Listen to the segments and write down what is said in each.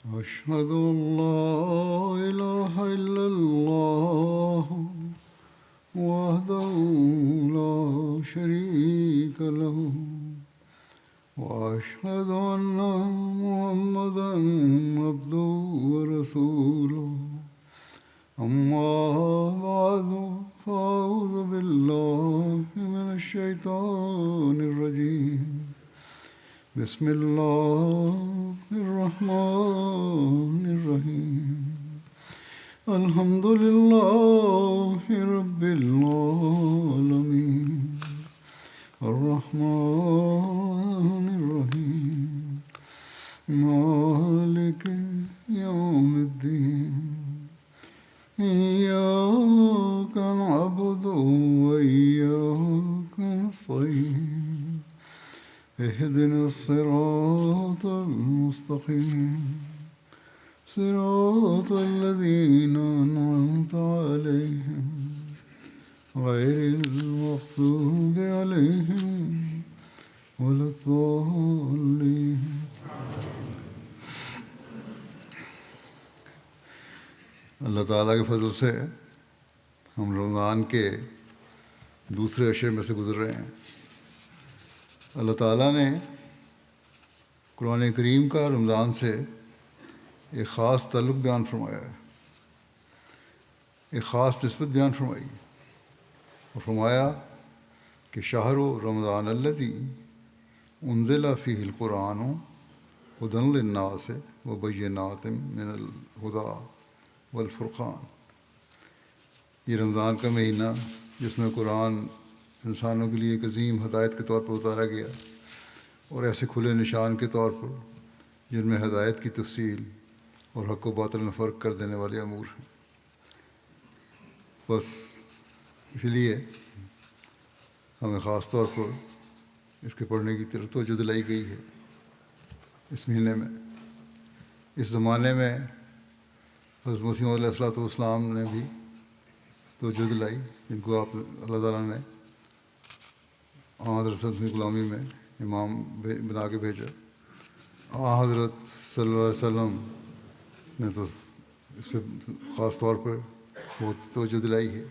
أشهد أن لا إله إلا الله وحده لا شريك له وأشهد أن محمدا عبده ورسوله أما بعد فأعوذ بالله من الشيطان الرجيم بسم الله الرحمن الرحيم الحمد لله رب العالمين الرحمن الرحيم مالك يوم الدين إياك نعبد وإياك نستعين اهدنا الصراط المستقيم صراط الذين أنعمت عليهم غير المغضوب عليهم ولا الضالين اللہ تعالیٰ کے فضل سے ہم رمضان کے دوسرے عشرے میں سے گزر رہے ہیں۔ اللہ تعالیٰ نے قرآن کریم کا رمضان سے ایک خاص تعلق بیان فرمایا ہے، ایک خاص نسبت بیان فرمائی اور فرمایا کہ شہر رمضان الذی انزل فیہ القرآن ھدی للناس وبینات من الھدی والفرقان، یہ رمضان کا مہینہ جس میں قرآن انسانوں کے لیے ایک عظیم ہدایت کے طور پر اتارا گیا اور ایسے کھلے نشان کے طور پر جن میں ہدایت کی تفصیل اور حق و باطل میں فرق کر دینے والے امور ہیں۔ بس اس لیے ہمیں خاص طور پر اس کے پڑھنے کی طرف توجہ دلائی گئی ہے۔ اس مہینے میں، اس زمانے میں حضرت مسیح علیہ السلام نے بھی توجہ دلائی، جن کو آپ اللہ تعالیٰ نے حضرت کی غلامی میں امام بنا کے بھیجا۔ حضرت صلی اللہ علیہ وسلم نے تو اس پہ خاص طور پر بہت توجہ دلائی ہے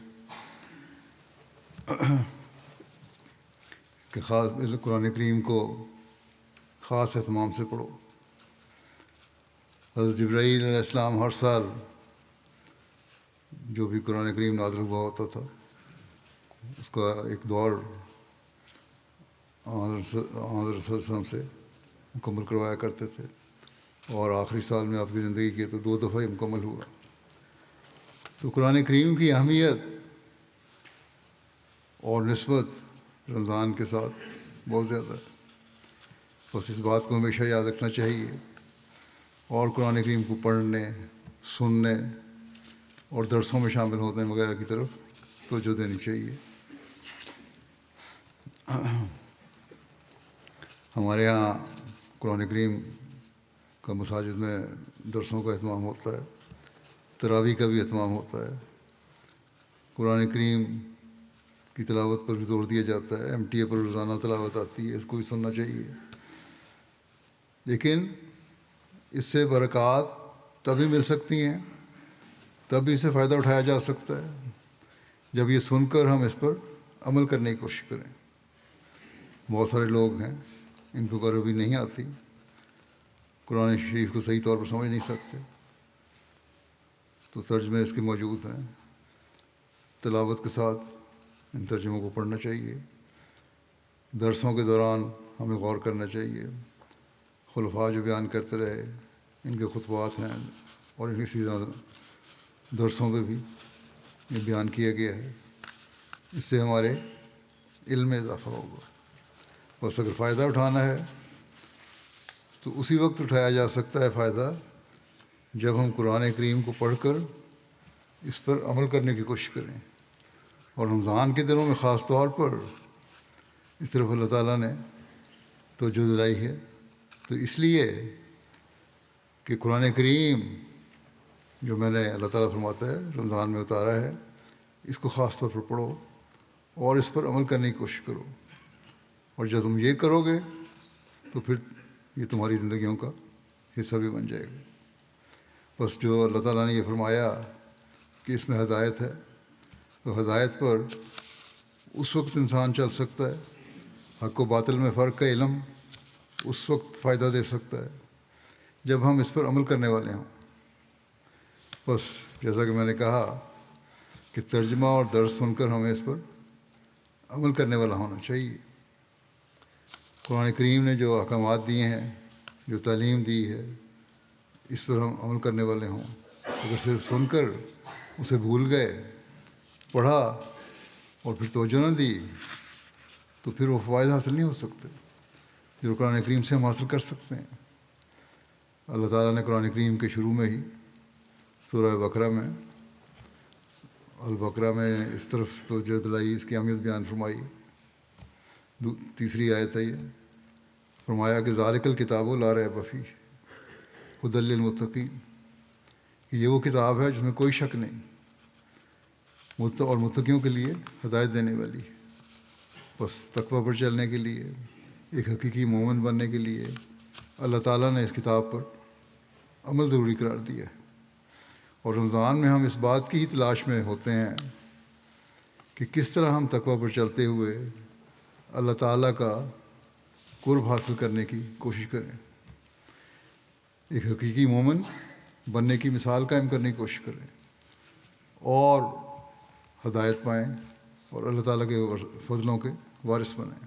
کہ خاص قرآن کریم کو خاص اہتمام سے پڑھو۔ حضرت جبرائیل علیہ السلام ہر سال جو بھی قرآن کریم نازل ہوا ہوتا تھا اس کا ایک دور حضرت صلی اللہ علیہ وسلم سے مکمل کروایا کرتے تھے، اور آخری سال میں آپ کی زندگی کے تو 2 دفعہ ہی مکمل ہوا۔ تو قرآن کریم کی اہمیت اور نسبت رمضان کے ساتھ بہت زیادہ ہے، بس اس بات کو ہمیشہ یاد رکھنا چاہیے اور قرآن کریم کو پڑھنے، سننے اور درسوں میں شامل ہونے وغیرہ کی طرف توجہ دینی چاہیے۔ ہمارے یہاں قرآن کریم کا مساجد میں درسوں کا اہتمام ہوتا ہے، تراویح کا بھی اہتمام ہوتا ہے، قرآن کریم کی تلاوت پر بھی زور دیا جاتا ہے، MTA پر روزانہ تلاوت آتی ہے، اس کو بھی سننا چاہیے۔ لیکن اس سے برکات تبھی مل سکتی ہیں، تبھی اس سے فائدہ اٹھایا جا سکتا ہے جب یہ سن کر ہم اس پر عمل کرنے کی کوشش کریں۔ بہت سارے لوگ ہیں ان کو عربی نہیں آتی، قرآن شریف کو صحیح طور پر سمجھ نہیں سکتے، تو ترجمے اس کے موجود ہیں، تلاوت کے ساتھ ان ترجموں کو پڑھنا چاہیے۔ درسوں کے دوران ہمیں غور کرنا چاہیے، خلفاء جو بیان کرتے رہے ان کے خطبات ہیں، اور ان اسی طرح درسوں پہ بھی یہ بیان کیا گیا ہے، اس سے ہمارے علم میں اضافہ ہوگا۔ بس اگر فائدہ اٹھانا ہے تو اسی وقت اٹھایا جا سکتا ہے فائدہ جب ہم قرآن کریم کو پڑھ کر اس پر عمل کرنے کی کوشش کریں، اور رمضان کے دنوں میں خاص طور پر اس طرف اللہ تعالیٰ نے توجہ دلائی ہے، تو اس لیے کہ قرآن کریم جو میں نے اللہ تعالیٰ فرماتا ہے رمضان میں اتارا ہے، اس کو خاص طور پر پڑھو اور اس پر عمل کرنے کی کوشش کرو، اور جب تم یہ کرو گے تو پھر یہ تمہاری زندگیوں کا حصہ بھی بن جائے گا۔ بس جو اللہ تعالیٰ نے یہ فرمایا کہ اس میں ہدایت ہے، تو ہدایت پر اس وقت انسان چل سکتا ہے، حق و باطل میں فرق کا علم اس وقت فائدہ دے سکتا ہے جب ہم اس پر عمل کرنے والے ہوں۔ بس جیسا کہ میں نے کہا کہ ترجمہ اور درس سن کر ہمیں اس پر عمل کرنے والا ہونا چاہیے۔ قرآن کریم نے جو احکامات دیے ہیں، جو تعلیم دی ہے، اس پر ہم عمل کرنے والے ہوں۔ اگر صرف سن کر اسے بھول گئے، پڑھا اور پھر توجہ نہ دی، تو پھر وہ فوائد حاصل نہیں ہو سکتے جو قرآن کریم سے ہم حاصل کر سکتے ہیں۔ اللہ تعالیٰ نے قرآن کریم کے شروع میں ہی سورہ بقرہ میں البقرہ میں اس طرف توجہ دلائی، اس کی اہمیت بیان فرمائی۔ تیسری آیت ہے، یہ فرمایا کہ ذالک الکتاب لا ریب فیہ ھدی للمتقین، کہ یہ وہ کتاب ہے جس میں کوئی شک نہیں، اور متقیوں کے لیے ہدایت دینے والی ہے۔ بس تقوی پر چلنے کے لیے، ایک حقیقی مومن بننے کے لیے اللہ تعالیٰ نے اس کتاب پر عمل ضروری قرار دیا ہے۔ اور رمضان میں ہم اس بات کی ہی تلاش میں ہوتے ہیں کہ کس طرح ہم تقوی پر چلتے ہوئے اللہ تعالیٰ کا قرب حاصل کرنے کی کوشش کریں، ایک حقیقی مومن بننے کی مثال قائم کرنے کی کوشش کریں اور ہدایت پائیں اور اللہ تعالیٰ کے فضلوں کے وارث بنیں۔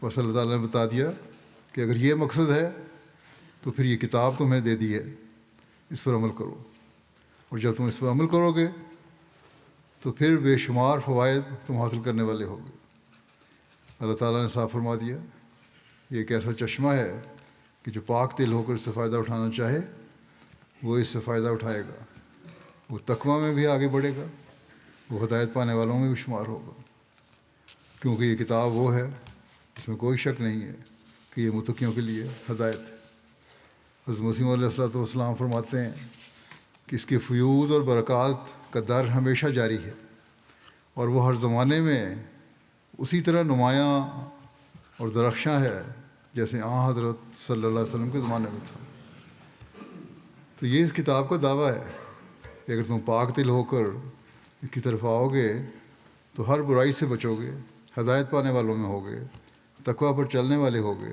بس اللہ تعالیٰ نے بتا دیا کہ اگر یہ مقصد ہے تو پھر یہ کتاب تمہیں دے دی ہے، اس پر عمل کرو، اور جب تم اس پر عمل کرو گے تو پھر بے شمار فوائد تم حاصل کرنے والے ہوگے۔ اللہ تعالیٰ نے صاف فرما دیا، یہ ایک ایسا چشمہ ہے کہ جو پاک دل ہو کر اس سے فائدہ اٹھانا چاہے وہ اس سے فائدہ اٹھائے گا، وہ تقوی میں بھی آگے بڑھے گا، وہ ہدایت پانے والوں میں بھی شمار ہوگا، کیونکہ یہ کتاب وہ ہے، اس میں کوئی شک نہیں ہے کہ یہ متقیوں کے لیے ہدایت ہے۔ حضرت مسیح علیہ الصلوۃ والسلام فرماتے ہیں کہ اس کے فیوض اور برکات کا در ہمیشہ جاری ہے، اور وہ ہر زمانے میں اسی طرح نمایاں اور درخشاں ہے جیسے حضرت صلی اللہ علیہ وسلم کے زمانے میں تھا۔ تو یہ اس کتاب کا دعویٰ ہے کہ اگر تم پاک دل ہو کر اس کی طرف آؤ گے تو ہر برائی سے بچو گے، ہدایت پانے والوں میں ہوگے، تقوی پر چلنے والے ہوگے،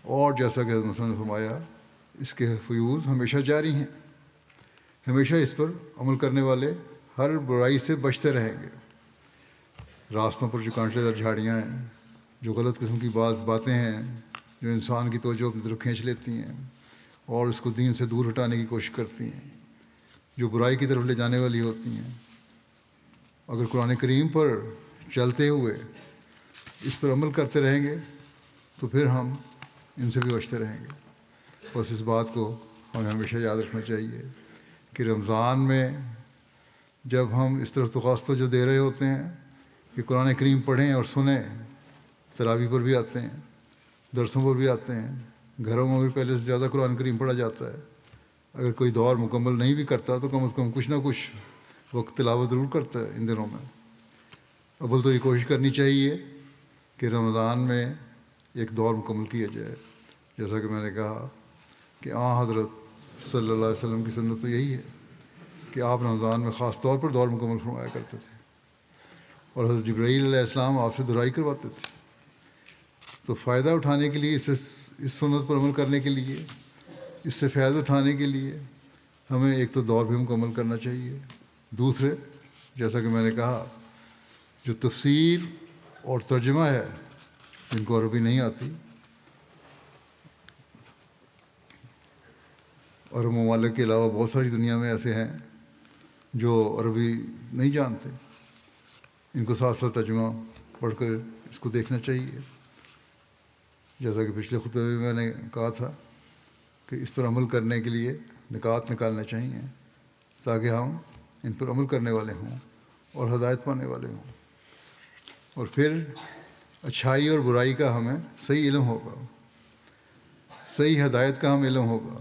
اور جیسا کہ حضرت مسیح نے فرمایا اس کے فیوض ہمیشہ جاری ہیں، ہمیشہ اس پر عمل کرنے والے ہر برائی سے بچتے رہیں گے۔ راستوں پر جو کانٹے دار جھاڑیاں ہیں، جو غلط قسم کی بعض باتیں ہیں جو انسان کی توجہ اپنی طرف کھینچ لیتی ہیں اور اس کو دین سے دور ہٹانے کی کوشش کرتی ہیں، جو برائی کی طرف لے جانے والی ہوتی ہیں، اگر قرآن کریم پر چلتے ہوئے اس پر عمل کرتے رہیں گے تو پھر ہم ان سے بھی بچتے رہیں گے۔ بس اس بات کو ہمیں ہمیشہ یاد رکھنا چاہیے کہ رمضان میں جب ہم اس طرف توجہ دے رہے ہوتے ہیں کہ قرآن کریم پڑھیں اور سنیں، تراویح پر بھی آتے ہیں، درسوں پر بھی آتے ہیں، گھروں میں بھی پہلے سے زیادہ قرآن کریم پڑھا جاتا ہے۔ اگر کوئی دور مکمل نہیں بھی کرتا تو کم از کم کچھ نہ کچھ وقت تلاوت ضرور کرتا ہے ان دنوں میں۔ اول تو یہ کوشش کرنی چاہیے کہ رمضان میں ایک دور مکمل کیا جائے، جیسا کہ میں نے کہا کہ حضرت صلی اللہ علیہ وسلم کی سنت تو یہی ہے کہ آپ رمضان میں خاص طور پر دور مکمل فرمایا کرتے تھے، اور حضرت جبرائیل علیہ السلام آپ سے دہرائی کرواتے تھے۔ تو فائدہ اٹھانے کے لیے اس سنت پر عمل کرنے کے لیے، اس سے فائدہ اٹھانے کے لیے ہمیں ایک تو دور بھی مکمل کرنا چاہیے، دوسرے جیسا کہ میں نے کہا جو تفسیر اور ترجمہ ہے جن کو عربی نہیں آتی، عرب ممالک کے علاوہ بہت ساری دنیا میں ایسے ہیں جو عربی نہیں جانتے، ان کو ساتھ ساتھ ترجمہ پڑھ کر اس کو دیکھنا چاہیے۔ جیسا کہ پچھلے خطبے میں میں نے کہا تھا کہ اس پر عمل کرنے کے لیے نکات نکالنے چاہیے تاکہ ہم ان پر عمل کرنے والے ہوں اور ہدایت پانے والے ہوں، اور پھر اچھائی اور برائی کا ہمیں صحیح علم ہوگا، صحیح ہدایت کا ہم علم ہوگا،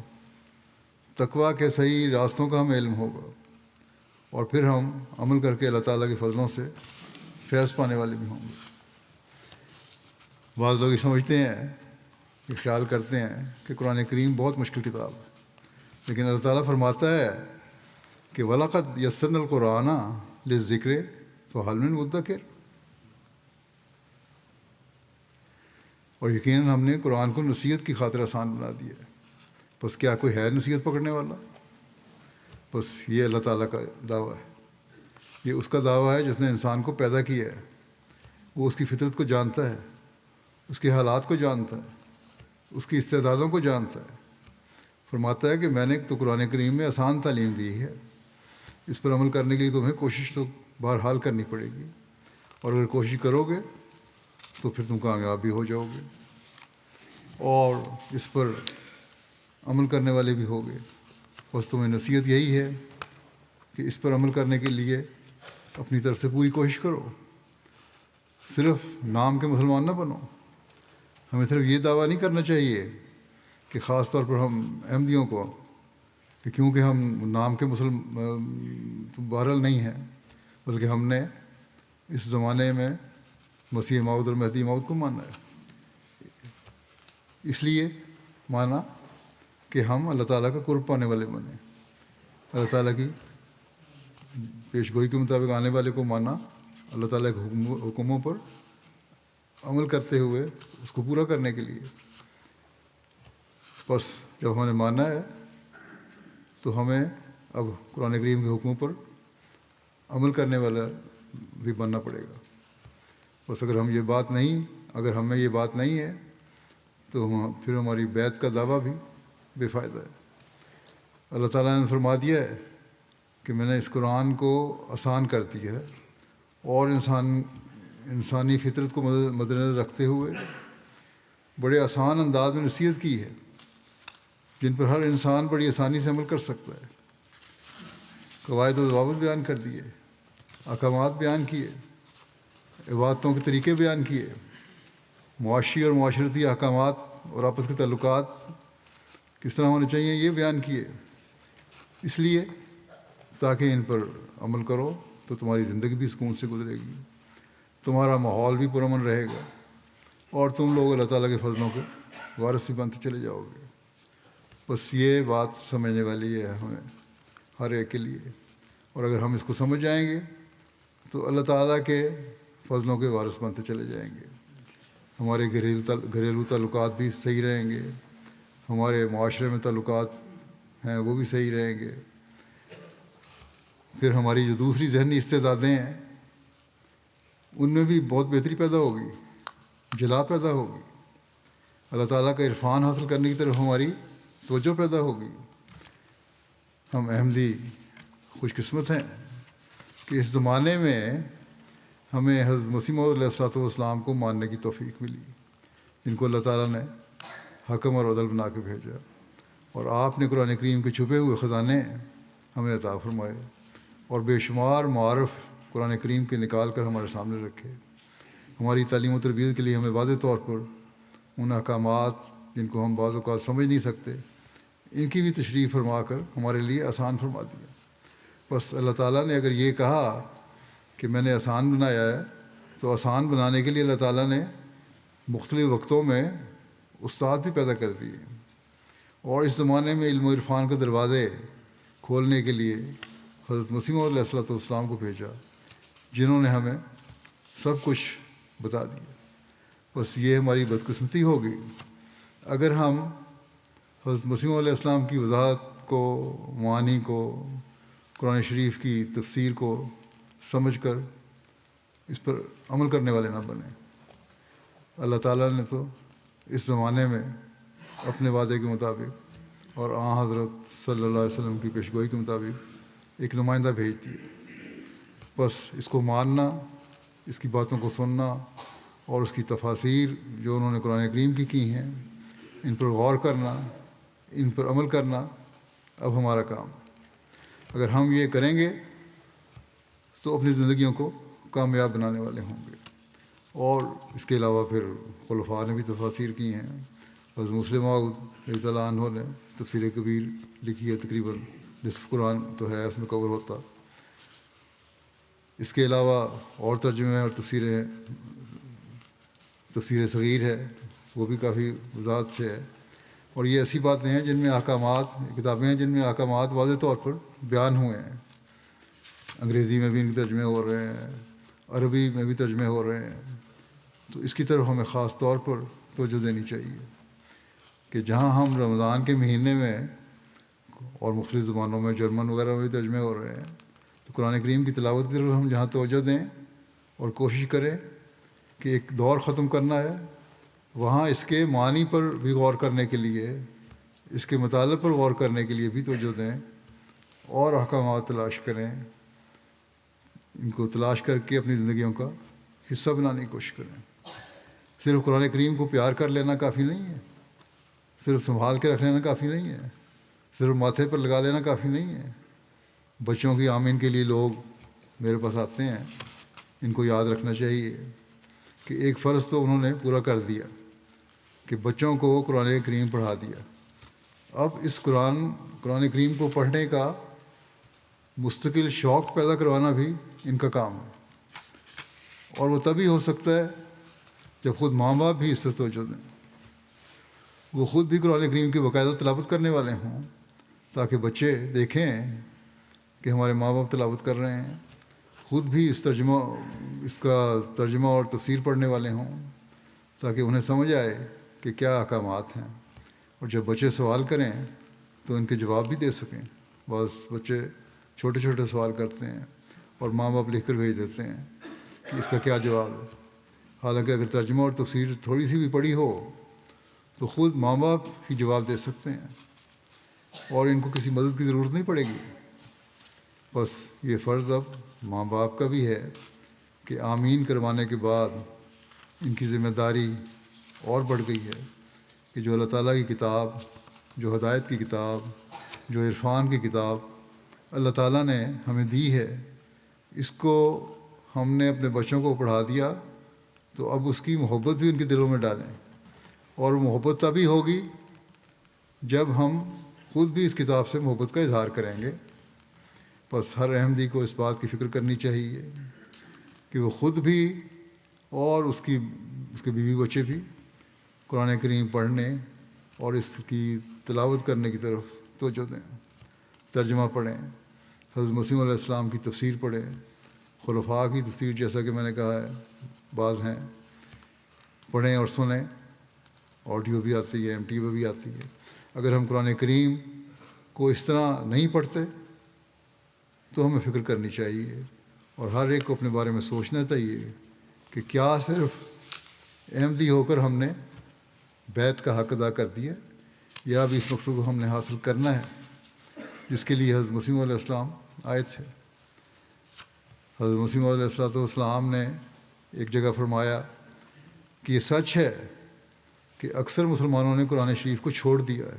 تقوی کے صحیح راستوں کا ہمیں علم ہوگا، اور پھر ہم عمل کر کے اللہ تعالیٰ کے فضلوں سے فیض پانے والے بھی ہوں گے۔ بعض لوگ یہ سمجھتے ہیں، یہ خیال کرتے ہیں کہ قرآن کریم بہت مشکل کتاب ہے، لیکن اللہ تعالیٰ فرماتا ہے کہ وَلَقَدْ يَسَّرْنَا الْقُرْآنَ لِلذِّكْرِ فَهَلْ مِن مُدَّكِرٍ، اور یقیناً ہم نے قرآن کو نصیحت کی خاطر آسان بنا دیا ہے، بس کیا کوئی ہے نصیحت پکڑنے والا؟ بس یہ اللہ تعالیٰ کا دعویٰ ہے، یہ اس کا دعویٰ ہے جس نے انسان کو پیدا کیا ہے، وہ اس کی فطرت کو جانتا ہے، اس کے حالات کو جانتا ہے، اس کی استعدادوں کو جانتا ہے۔ فرماتا ہے کہ میں نے تو قرآن کریم میں آسان تعلیم دی ہے، اس پر عمل کرنے کے لیے تمہیں کوشش تو بہرحال کرنی پڑے گی، اور اگر کوشش کرو گے تو پھر تم کامیاب بھی ہو جاؤ گے اور اس پر عمل کرنے والے بھی ہوگے۔ بس تمہیں نصیحت یہی ہے کہ اس پر عمل کرنے کے لیے اپنی طرف سے پوری کوشش کرو، صرف نام کے مسلمان نہ بنو۔ ہمیں صرف یہ دعویٰ نہیں کرنا چاہیے کہ خاص طور پر ہم احمدیوں کو کہ کیونکہ ہم نام کے بہرحال نہیں ہیں، بلکہ ہم نے اس زمانے میں مسیح موعود اور مہدی موعود کو ماننا ہے، اس لیے مانا کہ ہم اللہ تعالیٰ کا قرب پانے والے بنیں، اللہ تعالیٰ کی پیش گوئی کے مطابق آنے والے کو مانا، اللہ تعالیٰ کے حکموں پر عمل کرتے ہوئے اس کو پورا کرنے کے لیے۔ بس جب ہم نے ماننا ہے تو ہمیں اب قرآن کریم کے حکموں پر عمل کرنے والا بھی بننا پڑے گا۔ بس اگر ہم میں یہ بات نہیں ہے تو پھر ہماری بیعت کا دعویٰ بھی بے فائدہ ہے۔ اللہ تعالیٰ نے فرما دیا ہے کہ میں نے اس قرآن کو آسان کر دیا ہے اور انسانی فطرت کو مد نظر رکھتے ہوئے بڑے آسان انداز میں نصیحت کی ہے، جن پر ہر انسان بڑی آسانی سے عمل کر سکتا ہے۔ قواعد و ضوابط بیان کر دیے، احکامات بیان کیے، عبادتوں کے طریقے بیان کیے، معاشی اور معاشرتی احکامات اور آپس کے تعلقات کس طرح ہونے چاہیے یہ بیان کیے، اس لیے تاکہ ان پر عمل کرو تو تمہاری زندگی بھی سکون سے گزرے گی، تمہارا ماحول بھی پرامن رہے گا، اور تم لوگ اللہ تعالیٰ کے فضلوں کے وارث بھی بنتے چلے جاؤ گے۔ بس یہ بات سمجھنے والی ہے ہمیں ہر ایک کے لیے، اور اگر ہم اس کو سمجھ جائیں گے تو اللہ تعالیٰ کے فضلوں کے وارث بنتے چلے جائیں گے، ہمارے گھریلو تعلقات بھی صحیح رہیں گے، ہمارے معاشرے میں تعلقات ہیں وہ بھی صحیح رہیں گے، پھر ہماری جو دوسری ذہنی استعدادیں ہیں ان میں بھی بہت بہتری پیدا ہوگی، جلا پیدا ہوگی، اللہ تعالیٰ کا عرفان حاصل کرنے کی طرف ہماری توجہ پیدا ہوگی۔ ہم احمدی خوش قسمت ہیں کہ اس زمانے میں ہمیں حضرت مسیح موعود علیہ الصلوۃ والسلام کو ماننے کی توفیق ملی، جن کو اللہ تعالیٰ نے حکم اور عدل بنا کے بھیجا، اور آپ نے قرآن کریم کے چھپے ہوئے خزانے ہمیں عطا فرمائے اور بے شمار معارف قرآن کریم کے نکال کر ہمارے سامنے رکھے۔ ہماری تعلیم و تربیت کے لیے ہمیں واضح طور پر ان احکامات جن کو ہم بعض اوقات سمجھ نہیں سکتے ان کی بھی تشریح فرما کر ہمارے لیے آسان فرما دیا۔ بس اللہ تعالیٰ نے اگر یہ کہا کہ میں نے آسان بنایا ہے تو آسان بنانے کے لیے اللہ تعالیٰ نے مختلف وقتوں میں استاد بھی پیدا کر دیے، اور اس زمانے میں علم و عرفان کے دروازے کھولنے کے لیے حضرت مسیح موعود علیہ الصلوۃ والسلام کو بھیجا، جنہوں نے ہمیں سب کچھ بتا دیا۔ بس یہ ہماری بدقسمتی ہوگی اگر ہم حضرت مسیح موعود علیہ السلام کی وضاحت کو، معانی کو، قرآن شریف کی تفسیر کو سمجھ کر اس پر عمل کرنے والے نہ بنیں۔ اللہ تعالیٰ نے تو اس زمانے میں اپنے وعدے کے مطابق اور حضرت صلی اللہ علیہ وسلم کی پیشگوئی کے مطابق ایک نمائندہ بھیج دیے۔ بس اس کو ماننا، اس کی باتوں کو سننا اور اس کی تفاسیر جو انہوں نے قرآن کریم کی ہیں ان پر غور کرنا، ان پر عمل کرنا اب ہمارا کام ہے۔ اگر ہم یہ کریں گے تو اپنی زندگیوں کو کامیاب بنانے والے ہوں گے۔ اور اس کے علاوہ پھر خلفاء نے بھی تفاسیر کی ہیں، حضرت مسلم موعود رضی اللہ عنہ نے تفسیر کبیر لکھی ہے، تقریباً نصف قرآن تو ہے اس میں کور ہوتا۔ اس کے علاوہ اور ترجمے اور تفسیر صغیر ہے، وہ بھی کافی وضاحت سے ہے۔ اور یہ ایسی باتیں ہیں جن میں احکامات، کتابیں ہیں جن میں احکامات واضح طور پر بیان ہوئے ہیں. انگریزی میں بھی ان کے ترجمے ہو رہے ہیں، عربی میں بھی ترجمے ہو رہے ہیں. تو اس کی طرف ہمیں خاص طور پر توجہ دینی چاہیے کہ جہاں ہم رمضان کے مہینے میں اور مختلف زبانوں میں، جرمن وغیرہ میں بھی ترجمے ہو رہے ہیں، تو قرآن کریم کی تلاوت کی طرف ہم جہاں توجہ دیں اور کوشش کریں کہ ایک دور ختم کرنا ہے، وہاں اس کے معنی پر بھی غور کرنے کے لیے، اس کے مطالب پر غور کرنے کے لیے بھی توجہ دیں اور احکامات تلاش کریں. ان کو تلاش کر کے اپنی زندگیوں کا حصہ بنانے کی کوشش کریں. صرف قرآن کریم کو پیار کر لینا کافی نہیں ہے، صرف سنبھال کے رکھ لینا کافی نہیں ہے، صرف ماتھے پر لگا لینا کافی نہیں ہے. بچوں کی آمین کے لیے لوگ میرے پاس آتے ہیں، ان کو یاد رکھنا چاہیے کہ ایک فرض تو انہوں نے پورا کر دیا کہ بچوں کو قرآن کریم پڑھا دیا. اب اس قرآن کریم کو پڑھنے کا مستقل شوق پیدا کروانا بھی ان کا کام ہے، اور وہ تبھی ہو سکتا ہے جب خود ماں باپ بھی اس طرف توجہ دیں، وہ خود بھی قرآن کریم کی باقاعدہ تلاوت کرنے والے ہوں، تاکہ بچے دیکھیں کہ ہمارے ماں باپ تلاوت کر رہے ہیں، خود بھی اس کا ترجمہ اور تفسیر پڑھنے والے ہوں، تاکہ انہیں سمجھ آئے کہ کیا احکامات ہیں. اور جب بچے سوال کریں تو ان کے جواب بھی دے سکیں. بعض بچے چھوٹے چھوٹے سوال کرتے ہیں اور ماں باپ لکھ کر بھیج دیتے ہیں کہ اس کا کیا جواب ہے، حالانکہ اگر ترجمہ اور تفسیر تھوڑی سی بھی پڑھی ہو تو خود ماں باپ ہی جواب دے سکتے ہیں اور ان کو کسی مدد کی ضرورت نہیں پڑے گی. بس یہ فرض اب ماں باپ کا بھی ہے کہ آمین کروانے کے بعد ان کی ذمہ داری اور بڑھ گئی ہے کہ جو اللہ تعالیٰ کی کتاب، جو ہدایت کی کتاب، جو عرفان کی کتاب اللہ تعالیٰ نے ہمیں دی ہے، اس کو ہم نے اپنے بچوں کو پڑھا دیا تو اب اس کی محبت بھی ان کے دلوں میں ڈالیں. اور وہ محبت تبھی ہوگی جب ہم خود بھی اس کتاب سے محبت کا اظہار کریں گے. بس ہر احمدی کو اس بات کی فکر کرنی چاہیے کہ وہ خود بھی اور اس کے بیوی بچے بھی قرآن کریم پڑھنے اور اس کی تلاوت کرنے کی طرف توجہ دیں. ترجمہ پڑھیں، حضرت مسیح علیہ السلام کی تفسیر پڑھیں، خلفاء کی تفسیر جیسا کہ میں نے کہا ہے بعض ہیں، پڑھیں اور سنیں. آڈیو بھی آتی ہے، MT بھی آتی ہے. اگر ہم قرآن کریم کو اس طرح نہیں پڑھتے تو ہمیں فکر کرنی چاہیے اور ہر ایک کو اپنے بارے میں سوچنا چاہیے کہ کیا صرف احمدی ہو کر ہم نے بیت کا حق ادا کر دیا، یا بھی اس مقصد کو ہم نے حاصل کرنا ہے جس کے لیے حضرت مسیح علیہ السلام آئے تھے. حضرت مسیح علیہ السلام نے ایک جگہ فرمایا کہ یہ سچ ہے کہ اکثر مسلمانوں نے قرآن شریف کو چھوڑ دیا ہے،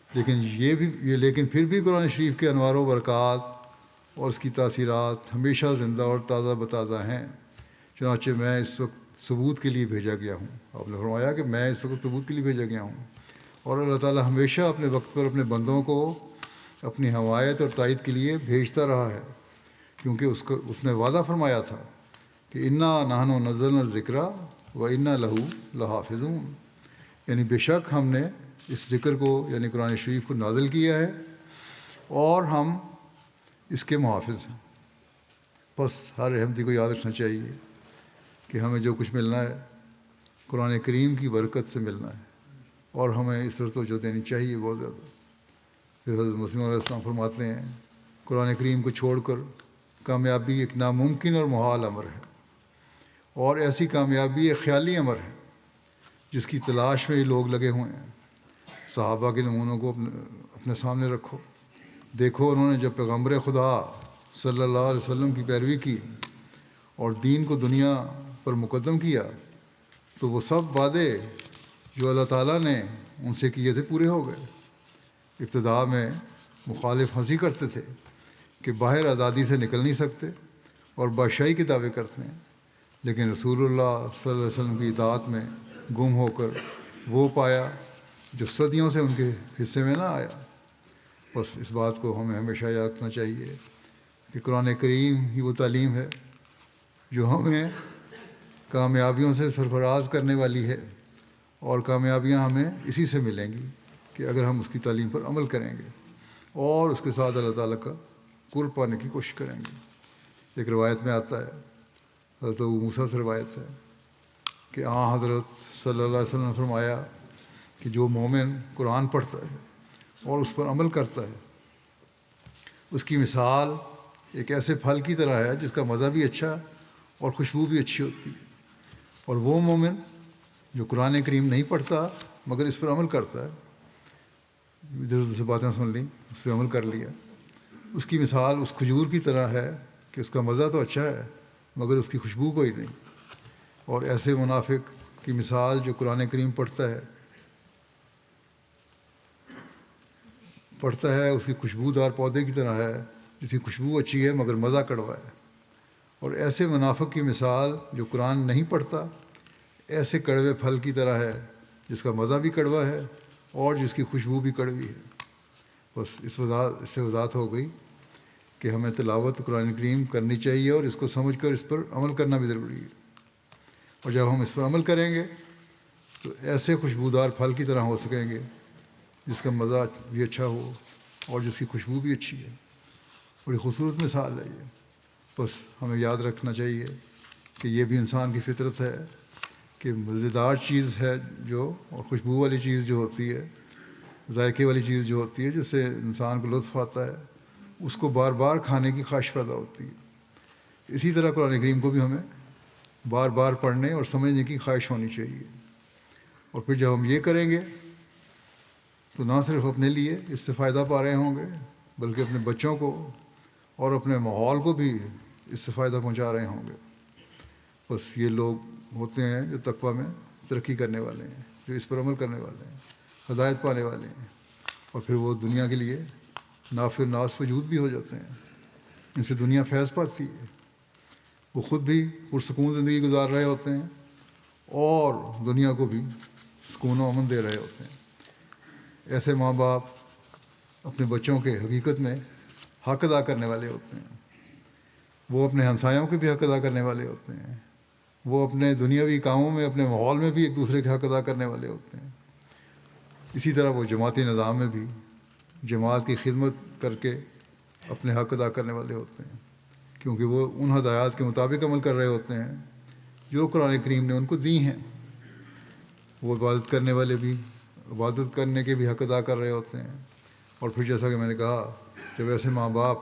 لیکن پھر بھی قرآن شریف کے انوار و برکات اور اس کی تاثیرات ہمیشہ زندہ اور تازہ بتازہ ہیں. چنانچہ میں اس وقت ثبوت کے لیے بھیجا گیا ہوں. آپ نے فرمایا کہ میں اس وقت ثبوت کے لیے بھیجا گیا ہوں. اور اللہ تعالیٰ ہمیشہ اپنے وقت پر اپنے بندوں کو اپنی حمایت اور تائید کے لیے بھیجتا رہا ہے، کیونکہ اس نے وعدہ فرمایا تھا کہ انا نحن نزلنا الذکر و انا لہ لحافظون، یعنی بے شک ہم نے اس ذکر کو یعنی قرآن شریف کو نازل کیا ہے اور ہم اس کے محافظ ہیں. بس ہر احمدی کو یاد رکھنا چاہیے کہ ہمیں جو کچھ ملنا ہے قرآن کریم کی برکت سے ملنا ہے، اور ہمیں اس طرح توجہ دینی چاہیے بہت زیادہ. پھر حضرت مسیح علیہ السلام فرماتے ہیں قرآن کریم کو چھوڑ کر کامیابی ایک ناممکن اور محال امر ہے، اور ایسی کامیابی ایک خیالی امر ہے جس کی تلاش میں یہ لوگ لگے ہوئے ہیں. صحابہ کے نمونوں کو اپنے سامنے رکھو، دیکھو انہوں نے جب پیغمبر خدا صلی اللہ علیہ وسلم کی پیروی کی اور دین کو دنیا پر مقدم کیا تو وہ سب وعدے جو اللہ تعالیٰ نے ان سے کیے تھے پورے ہو گئے. ابتدا میں مخالف ہنسی کرتے تھے کہ باہر آزادی سے نکل نہیں سکتے اور بادشاہی کے دعوے کرتے ہیں، لیکن رسول اللہ صلی اللہ علیہ وسلم کی اطاعت میں گم ہو کر وہ پایا جو صدیوں سے ان کے حصے میں نہ آیا. بس اس بات کو ہمیں ہمیشہ یاد رکھنا چاہیے کہ قرآن کریم ہی وہ تعلیم ہے جو ہمیں کامیابیوں سے سرفراز کرنے والی ہے، اور کامیابیاں ہمیں اسی سے ملیں گی. کہ اگر ہم اس کی تعلیم پر عمل کریں گے اور اس کے ساتھ اللہ تعالیٰ کا قرب پانے کی کوشش کریں گے۔ ایک روایت میں آتا ہے، حضرت ابو موسیٰ سے روایت ہے کہ حضرت صلی اللہ علیہ وسلم نے فرمایا کہ جو مومن قرآن پڑھتا ہے اور اس پر عمل کرتا ہے، اس کی مثال ایک ایسے پھل کی طرح ہے جس کا مزہ بھی اچھا اور خوشبو بھی اچھی ہوتی ہے، اور وہ مومن جو قرآن کریم نہیں پڑھتا مگر اس پر عمل کرتا ہے، ادھر ادھر سے باتیں سن لیں، اس پہ عمل کر لیا، اس کی مثال اس کھجور کی طرح ہے کہ اس کا مزہ تو اچھا ہے مگر اس کی خوشبو کوئی نہیں۔ اور ایسے منافق کی مثال جو قرآن کریم پڑھتا ہے اس کی خوشبودار پودے کی طرح ہے جس کی خوشبو اچھی ہے مگر مزہ کڑوا ہے۔ اور ایسے منافق کی مثال جو قرآن نہیں پڑھتا ایسے کڑوے پھل کی طرح ہے جس کا مزہ بھی کڑوا ہے اور جس کی خوشبو بھی کڑوی ہے۔ بس اس سے وضاحت ہو گئی کہ ہمیں تلاوت قرآن کریم کرنی چاہیے اور اس کو سمجھ کر اس پر عمل کرنا بھی ضروری ہے، اور جب ہم اس پر عمل کریں گے تو ایسے خوشبودار پھل کی طرح ہو سکیں گے جس کا مزہ بھی اچھا ہو اور جس کی خوشبو بھی اچھی ہے۔ بڑی خوبصورت مثال ہے یہ۔ بس ہمیں یاد رکھنا چاہیے کہ یہ بھی انسان کی فطرت ہے کہ مزیدار چیز ہے جو، اور خوشبو والی چیز جو ہوتی ہے، ذائقے والی چیز جو ہوتی ہے جس سے انسان کو لطف آتا ہے، اس کو بار بار کھانے کی خواہش پیدا ہوتی ہے۔ اسی طرح قرآن کریم کو بھی ہمیں بار بار پڑھنے اور سمجھنے کی خواہش ہونی چاہیے، اور پھر جب ہم یہ کریں گے تو نہ صرف اپنے لیے اس سے فائدہ پا رہے ہوں گے بلکہ اپنے بچوں کو اور اپنے ماحول کو بھی اس سے فائدہ پہنچا رہے ہوں گے۔ بس یہ لوگ ہوتے ہیں جو تقویٰ میں ترقی کرنے والے ہیں، جو اس پر عمل کرنے والے ہیں، ہدایت پانے والے ہیں، اور پھر وہ دنیا کے لیے نافع ناس وجود بھی ہو جاتے ہیں، ان سے دنیا فیض پاتی ہے، وہ خود بھی پرسکون زندگی گزار رہے ہوتے ہیں اور دنیا کو بھی سکون و امن دے رہے ہوتے ہیں۔ ایسے ماں باپ اپنے بچوں کے حقیقت میں حق ادا کرنے والے ہوتے ہیں، وہ اپنے ہمسایوں کے بھی حق ادا کرنے والے ہوتے ہیں، وہ اپنے دنیاوی کاموں میں اپنے ماحول میں بھی ایک دوسرے کے حق ادا کرنے والے ہوتے ہیں۔ اسی طرح وہ جماعتی نظام میں بھی جماعت کی خدمت کر کے اپنے حق ادا کرنے والے ہوتے ہیں، کیونکہ وہ ان ہدایات کے مطابق عمل کر رہے ہوتے ہیں جو قرآن کریم نے ان کو دی ہیں۔ وہ عبادت کرنے والے بھی عبادت کرنے کے بھی حق ادا کر رہے ہوتے ہیں، اور پھر جیسا کہ میں نے کہا، جب ایسے ماں باپ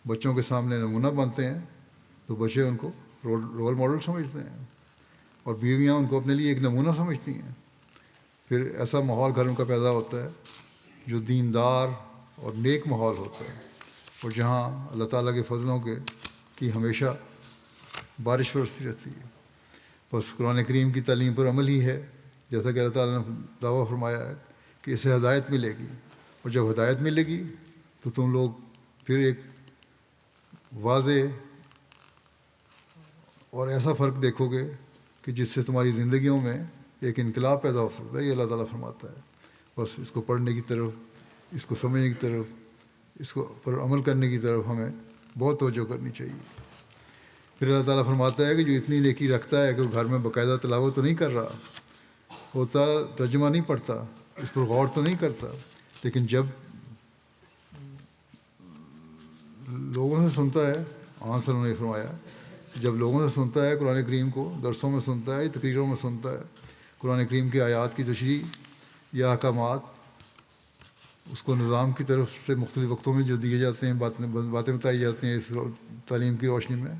بچوں کے سامنے نمونہ بنتے ہیں تو بچے ان کو رول ماڈل سمجھتے ہیں، اور بیویاں ان کو اپنے لیے ایک نمونہ سمجھتی ہیں۔ پھر ایسا ماحول گھر کا پیدا ہوتا ہے جو دیندار اور نیک ماحول ہوتا ہے، اور جہاں اللہ تعالیٰ کے فضلوں کی ہمیشہ بارش برستی رہتی ہے۔ بس قرآن کریم کی تعلیم پر عمل ہی ہے، جیسا کہ اللہ تعالیٰ نے دعویٰ فرمایا ہے کہ اسے ہدایت ملے گی، اور جب ہدایت ملے گی تو تم لوگ پھر ایک واضح اور ایسا فرق دیکھو گے کہ جس سے تمہاری زندگیوں میں ایک انقلاب پیدا ہو سکتا ہے۔ یہ اللہ تعالیٰ فرماتا ہے۔ بس اس کو پڑھنے کی طرف، اس کو سمجھنے کی طرف، اس کو پر عمل کرنے کی طرف ہمیں بہت توجہ کرنی چاہیے۔ پھر اللہ تعالیٰ فرماتا ہے کہ جو اتنی نیکی رکھتا ہے کہ وہ گھر میں باقاعدہ تلاوت تو نہیں کر رہا ہوتا، ترجمہ نہیں پڑھتا، اس پر غور تو نہیں کرتا، لیکن جب لوگوں سے سنتا ہے، صلی اللہ نے فرمایا، جب لوگوں سے سنتا ہے قرآن کریم کو، درسوں میں سنتا ہے، تقریروں میں سنتا ہے، قرآن کریم کی آیات کی تشریح یا احکامات اس کو نظام کی طرف سے مختلف وقتوں میں جو دیے جاتے ہیں، باتیں بتائی جاتی ہیں اس تعلیم کی روشنی میں،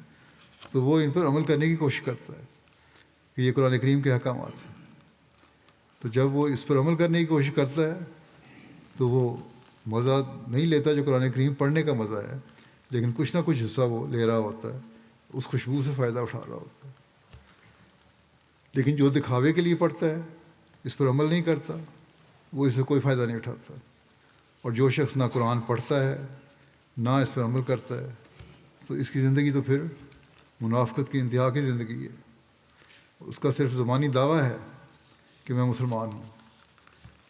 تو وہ ان پر عمل کرنے کی کوشش کرتا ہے کہ یہ قرآن کریم کے احکامات ہیں۔ تو جب وہ اس پر عمل کرنے کی کوشش کرتا ہے تو وہ مزہ نہیں لیتا جو قرآن کریم پڑھنے کا مزہ ہے، لیکن کچھ نہ کچھ حصہ وہ لے رہا ہوتا ہے، اس خوشبو سے فائدہ اٹھا رہا ہوتا ہے۔ لیکن جو دکھاوے کے لیے پڑھتا ہے، اس پر عمل نہیں کرتا، وہ اس سے کوئی فائدہ نہیں اٹھاتا۔ اور جو شخص نہ قرآن پڑھتا ہے نہ اس پر عمل کرتا ہے تو اس کی زندگی تو پھر منافقت کی انتہا کی زندگی ہے۔ اس کا صرف زبانی دعویٰ ہے کہ میں مسلمان ہوں،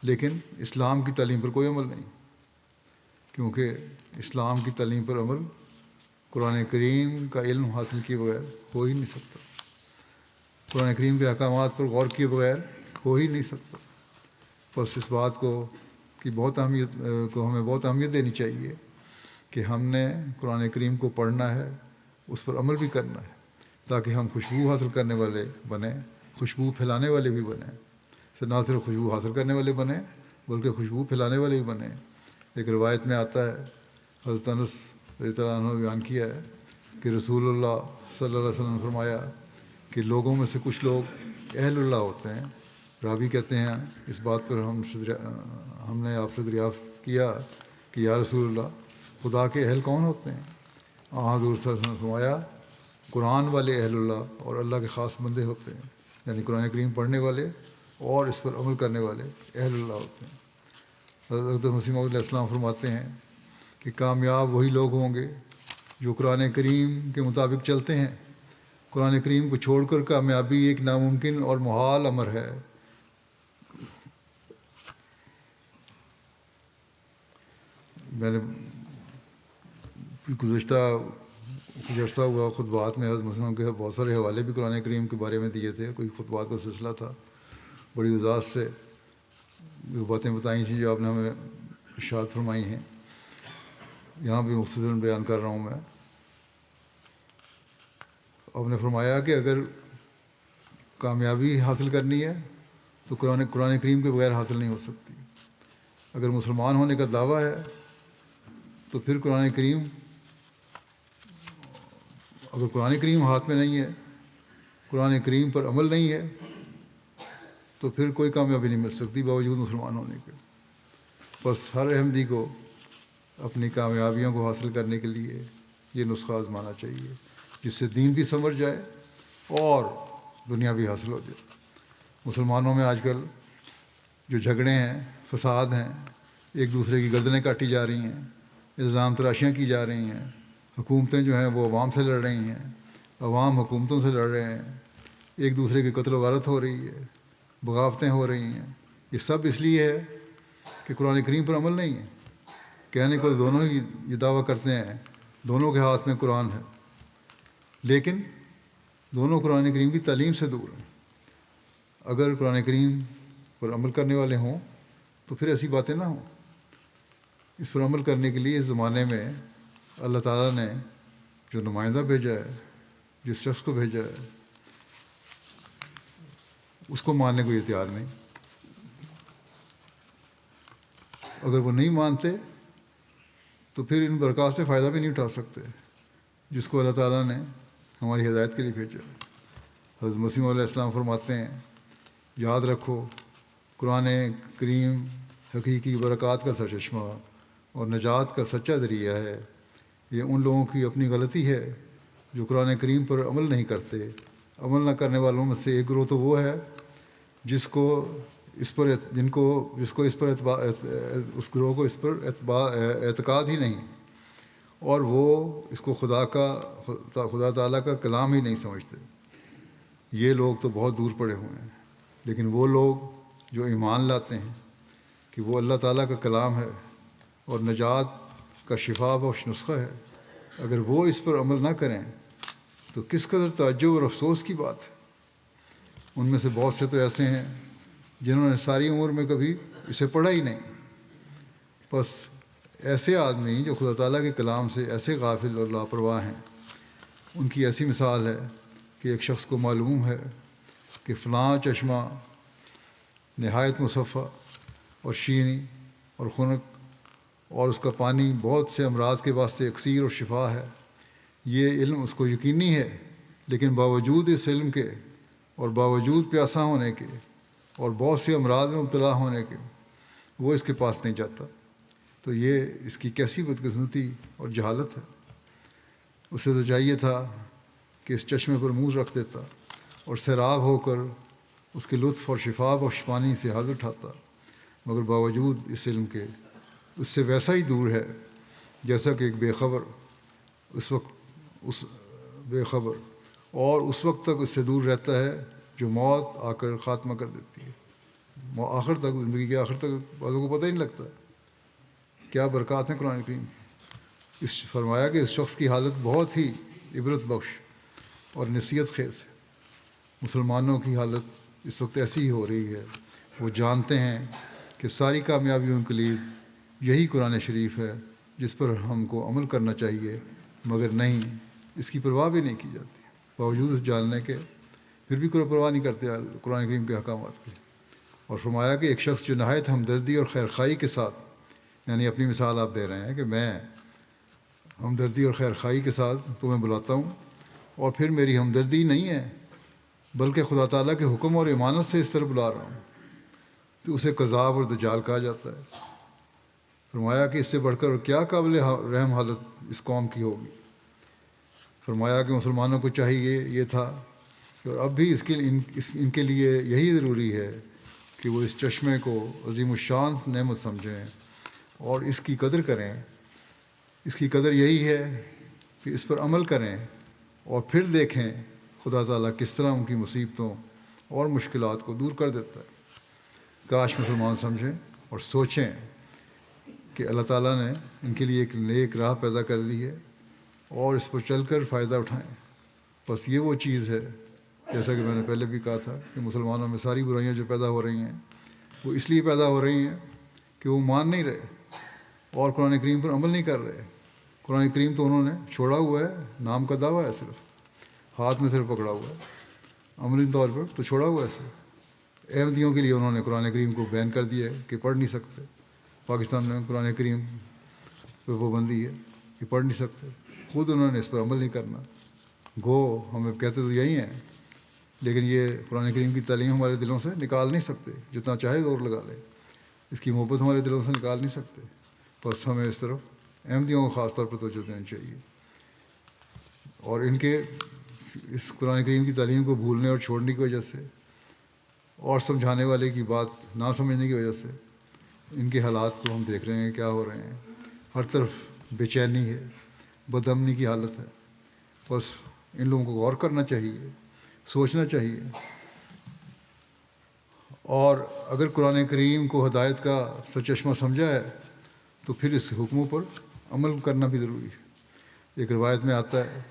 لیکن اسلام کی تعلیم پر کوئی عمل نہیں، کیونکہ اسلام کی تعلیم پر عمل قرآن کریم کا علم حاصل کیے بغیر ہو ہی نہیں سکتا، قرآن کریم کے احکامات پر غور کیے بغیر ہو ہی نہیں سکتا۔ بس اس بات کو کی بہت اہمیت کو ہمیں بہت اہمیت دینی چاہیے کہ ہم نے قرآن کریم کو پڑھنا ہے، اس پر عمل بھی کرنا ہے، تاکہ ہم خوشبو حاصل کرنے والے بنیں، خوشبو پھیلانے والے بھی بنیں، نہ صرف خوشبو حاصل کرنے والے بنیں بلکہ خوشبو پھیلانے والے بھی بنیں۔ ایک روایت میں آتا ہے، حضرت انس رضی اللہ عنہ نے بیان کیا ہے کہ رسول اللہ صلی اللہ علیہ وسلم نے فرمایا کہ لوگوں میں سے کچھ لوگ اہل اللہ ہوتے ہیں۔ راوی کہتے ہیں اس بات پر ہم نے آپ سے دریافت کیا کہ یا رسول اللہ، خدا کے اہل کون ہوتے ہیں؟ حضور صلی اللہ علیہ وسلم نے فرمایا قرآن والے اہل اللہ اور اللہ کے خاص بندے ہوتے ہیں، یعنی قرآن کریم پڑھنے والے اور اس پر عمل کرنے والے اہل اللہ ہوتے ہیں۔ حضرت مسیح موعود علیہ السلام فرماتے ہیں کہ کامیاب وہی لوگ ہوں گے جو قرآن کریم کے مطابق چلتے ہیں۔ قرآن کریم کو چھوڑ کر کامیابی ایک ناممکن اور محال امر ہے۔ میں نے گزشتہ ہوا خطبات میں حضرت مسلم کے بہت سارے حوالے بھی قرآن کریم کے بارے میں دیے تھے، کوئی خطبات کا سلسلہ تھا، بڑی وضاحت سے جو باتیں بتائی تھیں جو آپ نے ہمیں ارشاد فرمائی ہیں، یہاں بھی مختصراً بیان کر رہا ہوں میں۔ آپ نے فرمایا کہ اگر کامیابی حاصل کرنی ہے تو قرآن کریم کے بغیر حاصل نہیں ہو سکتی۔ اگر مسلمان ہونے کا دعویٰ ہے تو پھر اگر قرآن کریم ہاتھ میں نہیں ہے، قرآن کریم پر عمل نہیں ہے، تو پھر کوئی کامیابی نہیں مل سکتی باوجود مسلمان ہونے کے۔ بس ہر احمدی کو اپنی کامیابیوں کو حاصل کرنے کے لیے یہ نسخہ آزمانا چاہیے، جس سے دین بھی سنور جائے اور دنیا بھی حاصل ہو جائے۔ مسلمانوں میں آج کل جو جھگڑے ہیں، فساد ہیں، ایک دوسرے کی گردنیں کاٹی جا رہی ہیں، الزام تراشیاں کی جا رہی ہیں، حکومتیں جو ہیں وہ عوام سے لڑ رہی ہیں، عوام حکومتوں سے لڑ رہے ہیں، ایک دوسرے کی قتل و غارت ہو رہی ہے، بغاوتیں ہو رہی ہیں۔ یہ سب اس لیے ہے کہ قرآن کریم پر عمل نہیں ہے۔ کہنے کو دونوں ہی یہ دعویٰ کرتے ہیں، دونوں کے ہاتھ میں قرآن ہے، لیکن دونوں قرآن کریم کی تعلیم سے دور ہیں۔ اگر قرآن کریم پر عمل کرنے والے ہوں تو پھر ایسی باتیں نہ ہوں۔ اس پر عمل کرنے کے لیے اس زمانے میں اللہ تعالیٰ نے جو نمائندہ بھیجا ہے، جس شخص کو بھیجا ہے، اس کو ماننے کو یہ تیار نہیں۔ اگر وہ نہیں مانتے تو پھر ان برکات سے فائدہ بھی نہیں اٹھا سکتے جس کو اللہ تعالیٰ نے ہماری ہدایت کے لیے بھیجا۔ حضرت مسیح علیہ السلام فرماتے ہیں، یاد رکھو قرآن کریم حقیقی برکات کا سرچشمہ اور نجات کا سچا ذریعہ ہے۔ یہ ان لوگوں کی اپنی غلطی ہے جو قرآن کریم پر عمل نہیں کرتے۔ عمل نہ کرنے والوں میں سے ایک گروہ تو وہ ہے اس گروہ کو اس پر اعتقاد ہی نہیں، اور وہ اس کو خدا تعالیٰ کا کلام ہی نہیں سمجھتے۔ یہ لوگ تو بہت دور پڑے ہوئے ہیں، لیکن وہ لوگ جو ایمان لاتے ہیں کہ وہ اللہ تعالیٰ کا کلام ہے اور نجات کا شفا بخش نسخہ ہے، اگر وہ اس پر عمل نہ کریں تو کس قدر تعجب اور افسوس کی بات ہے۔ ان میں سے بہت سے تو ایسے ہیں جنہوں نے ساری عمر میں کبھی اسے پڑھا ہی نہیں۔ بس ایسے آدمی جو خدا تعالیٰ کے کلام سے ایسے غافل اور لاپرواہ ہیں، ان کی ایسی مثال ہے کہ ایک شخص کو معلوم ہے کہ فلاں چشمہ نہایت مصفہ اور شیریں اور خنک اور اس کا پانی بہت سے امراض کے واسطے اکسیر اور شفا ہے۔ یہ علم اس کو یقینی ہے، لیکن باوجود اس علم کے اور باوجود پیاسا ہونے کے اور بہت سے امراض میں مبتلا ہونے کے وہ اس کے پاس نہیں جاتا۔ تو یہ اس کی کیسی بدقسمتی اور جہالت ہے۔ اسے تو چاہیے تھا کہ اس چشمے پر منہ رکھ دیتا اور سیراب ہو کر اس کے لطف اور شفا بخش پانی سے حاضر اٹھاتا، مگر باوجود اس علم کے اس سے ویسا ہی دور ہے جیسا کہ ایک بے خبر اور اس وقت تک اس سے دور رہتا ہے جو موت آ کر خاتمہ کر دیتی ہے۔ آخر تک، زندگی کے آخر تک بعضوں کو پتہ ہی نہیں لگتا کیا برکات ہیں قرآن کریم کی۔ فرمایا کہ اس شخص کی حالت بہت ہی عبرت بخش اور نصیحت خیز ہے۔ مسلمانوں کی حالت اس وقت ایسی ہی ہو رہی ہے، وہ جانتے ہیں کہ ساری کامیابیوں کی کلید یہی قرآن شریف ہے جس پر ہم کو عمل کرنا چاہیے، مگر نہیں، اس کی پرواہ بھی نہیں کی جاتی، باوجود اس جاننے کے پھر بھی کوئی پرواہ نہیں کرتے قرآن کریم کے احکامات کی۔ اور فرمایا کہ ایک شخص جو نہایت ہمدردی اور خیرخواہی کے ساتھ، یعنی اپنی مثال آپ دے رہے ہیں کہ میں ہمدردی اور خیرخواہی کے ساتھ تمہیں بلاتا ہوں، اور پھر میری ہمدردی نہیں ہے بلکہ خدا تعالیٰ کے حکم اور امانت سے اس طرح بلا رہا ہوں، تو اسے کذاب اور دجال کہا جاتا ہے۔ فرمایا کہ اس سے بڑھ کر کیا قابل رحم حالت اس قوم کی ہوگی۔ فرمایا کہ مسلمانوں کو چاہیے یہ تھا کہ اور اب بھی ان کے لیے یہی ضروری ہے کہ وہ اس چشمے کو عظیم الشان نعمت سمجھیں اور اس کی قدر کریں۔ اس کی قدر یہی ہے کہ اس پر عمل کریں اور پھر دیکھیں خدا تعالیٰ کس طرح ان کی مصیبتوں اور مشکلات کو دور کر دیتا ہے۔ کاش مسلمان سمجھیں اور سوچیں کہ اللہ تعالیٰ نے ان کے لیے ایک نیک راہ پیدا کر دی ہے اور اس پر چل کر فائدہ اٹھائیں۔ بس یہ وہ چیز ہے، جیسا کہ میں نے پہلے بھی کہا تھا، کہ مسلمانوں میں ساری برائیاں جو پیدا ہو رہی ہیں وہ اس لیے پیدا ہو رہی ہیں کہ وہ مان نہیں رہے اور قرآن کریم پر عمل نہیں کر رہے۔ قرآن کریم تو انہوں نے چھوڑا ہوا ہے، نام کا دعویٰ ہے، صرف ہاتھ میں صرف پکڑا ہوا ہے، عملی طور پر تو چھوڑا ہوا ہے صرف۔ احمدیوں کے لیے انہوں نے قرآن کریم کو بین کر دیا ہے کہ پڑھ نہیں سکتے۔ پاکستان میں قرآن کریم پہ پابندی ہے کہ پڑھ نہیں سکتے، خود انہوں نے اس پر عمل نہیں کرنا۔ گو ہمیں کہتے تو یہی ہیں، لیکن یہ قرآن کریم کی تعلیم ہمارے دلوں سے نکال نہیں سکتے، جتنا چاہے زور لگا لے، اس کی محبت ہمارے دلوں سے نکال نہیں سکتے۔ بس ہمیں اس طرف احمدیوں کو خاص طور پر توجہ دینی چاہیے، اور ان کے اس قرآن کریم کی تعلیم کو بھولنے اور چھوڑنے کی وجہ سے اور سمجھانے والے کی بات نہ سمجھنے کی وجہ سے ان کے حالات کو ہم دیکھ رہے ہیں کیا ہو رہے ہیں۔ ہر طرف بے چینی ہے، بد امنی کی حالت ہے۔ بس ان لوگوں کو غور کرنا چاہیے، سوچنا چاہیے، اور اگر قرآن کریم کو ہدایت کا سرچشمہ سمجھا ہے تو پھر اس حکموں پر عمل کرنا بھی ضروری ہے۔ ایک روایت میں آتا ہے،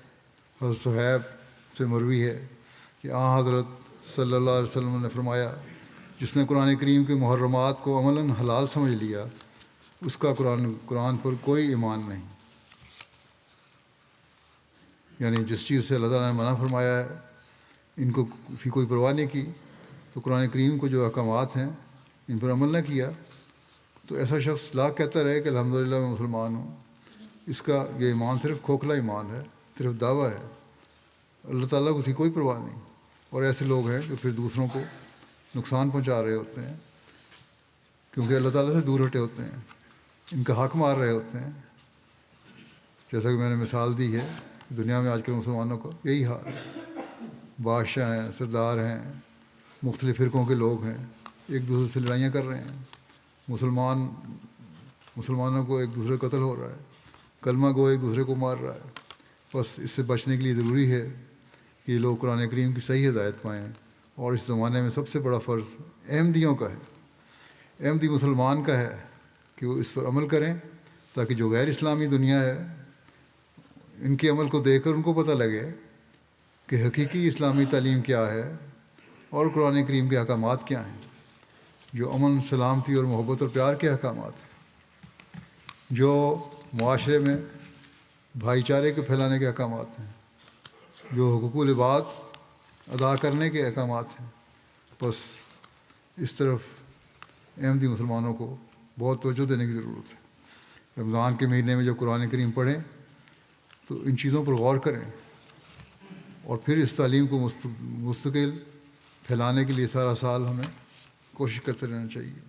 حضرت صہیب سے مروی ہے کہ حضرت صلی اللہ علیہ وسلم نے فرمایا، جس نے قرآن کریم کے محرمات کو عملاً حلال سمجھ لیا، اس کا قرآن پر کوئی ایمان نہیں۔ یعنی جس چیز سے اللہ تعالیٰ نے منع فرمایا ہے، ان کو اس کی کوئی پرواہ نہیں کی، تو قرآن کریم کو جو احکامات ہیں ان پر عمل نہ کیا، تو ایسا شخص لاکھ کہتا رہے کہ الحمدللہ میں مسلمان ہوں، اس کا یہ ایمان صرف کھوکھلا ایمان ہے، صرف دعویٰ ہے، اللہ تعالیٰ کو اس کی کوئی پرواہ نہیں۔ اور ایسے لوگ ہیں جو پھر دوسروں کو نقصان پہنچا رہے ہوتے ہیں، کیونکہ اللہ تعالیٰ سے دور ہٹے ہوتے ہیں، ان کا حق مار رہے ہوتے ہیں۔ جیسا کہ میں نے مثال دی ہے، دنیا میں آج کل مسلمانوں کا یہی حال ہے، بادشاہ ہیں، سردار ہیں، مختلف فرقوں کے لوگ ہیں، ایک دوسرے سے لڑائیاں کر رہے ہیں، مسلمانوں کو ایک دوسرے قتل ہو رہا ہے، کلمہ گو ایک دوسرے کو مار رہا ہے۔ بس اس سے بچنے کے لیے ضروری ہے کہ یہ لوگ قرآن کریم کی صحیح ہدایت پائیں، اور اس زمانے میں سب سے بڑا فرض احمدیوں کا ہے، احمدی مسلمان کا ہے کہ وہ اس پر عمل کریں، تاکہ جو غیر اسلامی دنیا ہے ان کے عمل کو دیکھ کر ان کو پتہ لگے کہ حقیقی اسلامی تعلیم کیا ہے اور قرآن کریم کے احکامات کیا ہیں، جو امن، سلامتی اور محبت اور پیار کے احکامات ہیں، جو معاشرے میں بھائی چارے کے پھیلانے کے احکامات ہیں، جو حقوق العباد ادا کرنے کے احکامات ہیں۔ بس اس طرف احمدی مسلمانوں کو بہت توجہ دینے کی ضرورت ہے۔ رمضان کے مہینے میں جو قرآن کریم پڑھیں تو ان چیزوں پر غور کریں، اور پھر اس تعلیم کو مستقل پھیلانے کے لیے سارا سال ہمیں کوشش کرتے رہنا چاہیے۔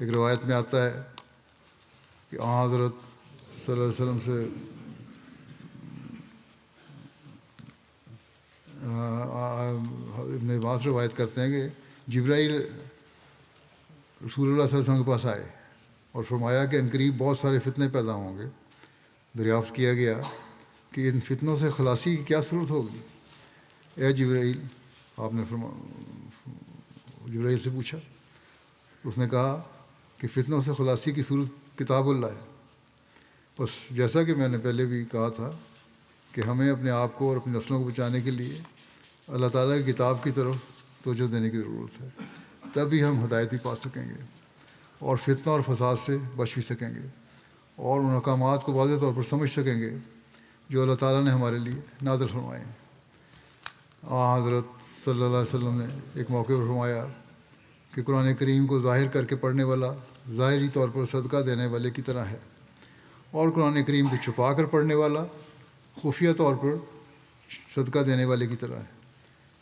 ایک روایت میں آتا ہے کہ حضرت صلی اللہ علیہ وسلم سے ابن عباس روایت کرتے ہیں کہ جبرائیل رسول اللہ صلی اللہ علیہ وسلم کے پاس آئے اور فرمایا کہ عنقریب بہت سارے فتنے پیدا ہوں گے۔ دریافت کیا گیا کہ ان فتنوں سے خلاصی کی کیا صورت ہوگی؟ اے جبرائیل، آپ نے جبرائیل سے پوچھا، اس نے کہا کہ فتنوں سے خلاصی کی صورت کتاب اللہ ہے۔ بس جیسا کہ میں نے پہلے بھی کہا تھا کہ ہمیں اپنے آپ کو اور اپنی نسلوں کو بچانے کے لیے اللہ تعالیٰ کی کتاب کی طرف توجہ دینے کی ضرورت ہے، تبھی ہم ہدایتی پا سکیں گے۔ اور فتنہ اور فساد سے بچ بھی سکیں گے اور ان احکامات کو واضح طور پر سمجھ سکیں گے جو اللہ تعالیٰ نے ہمارے لیے نازل فرمائے ہیں۔ حضرت صلی اللہ علیہ وسلم نے ایک موقع پر فرمایا کہ قرآن کریم کو ظاہر کر کے پڑھنے والا ظاہری طور پر صدقہ دینے والے کی طرح ہے، اور قرآن کریم کو چھپا کر پڑھنے والا خفیہ طور پر صدقہ دینے والے کی طرح ہے۔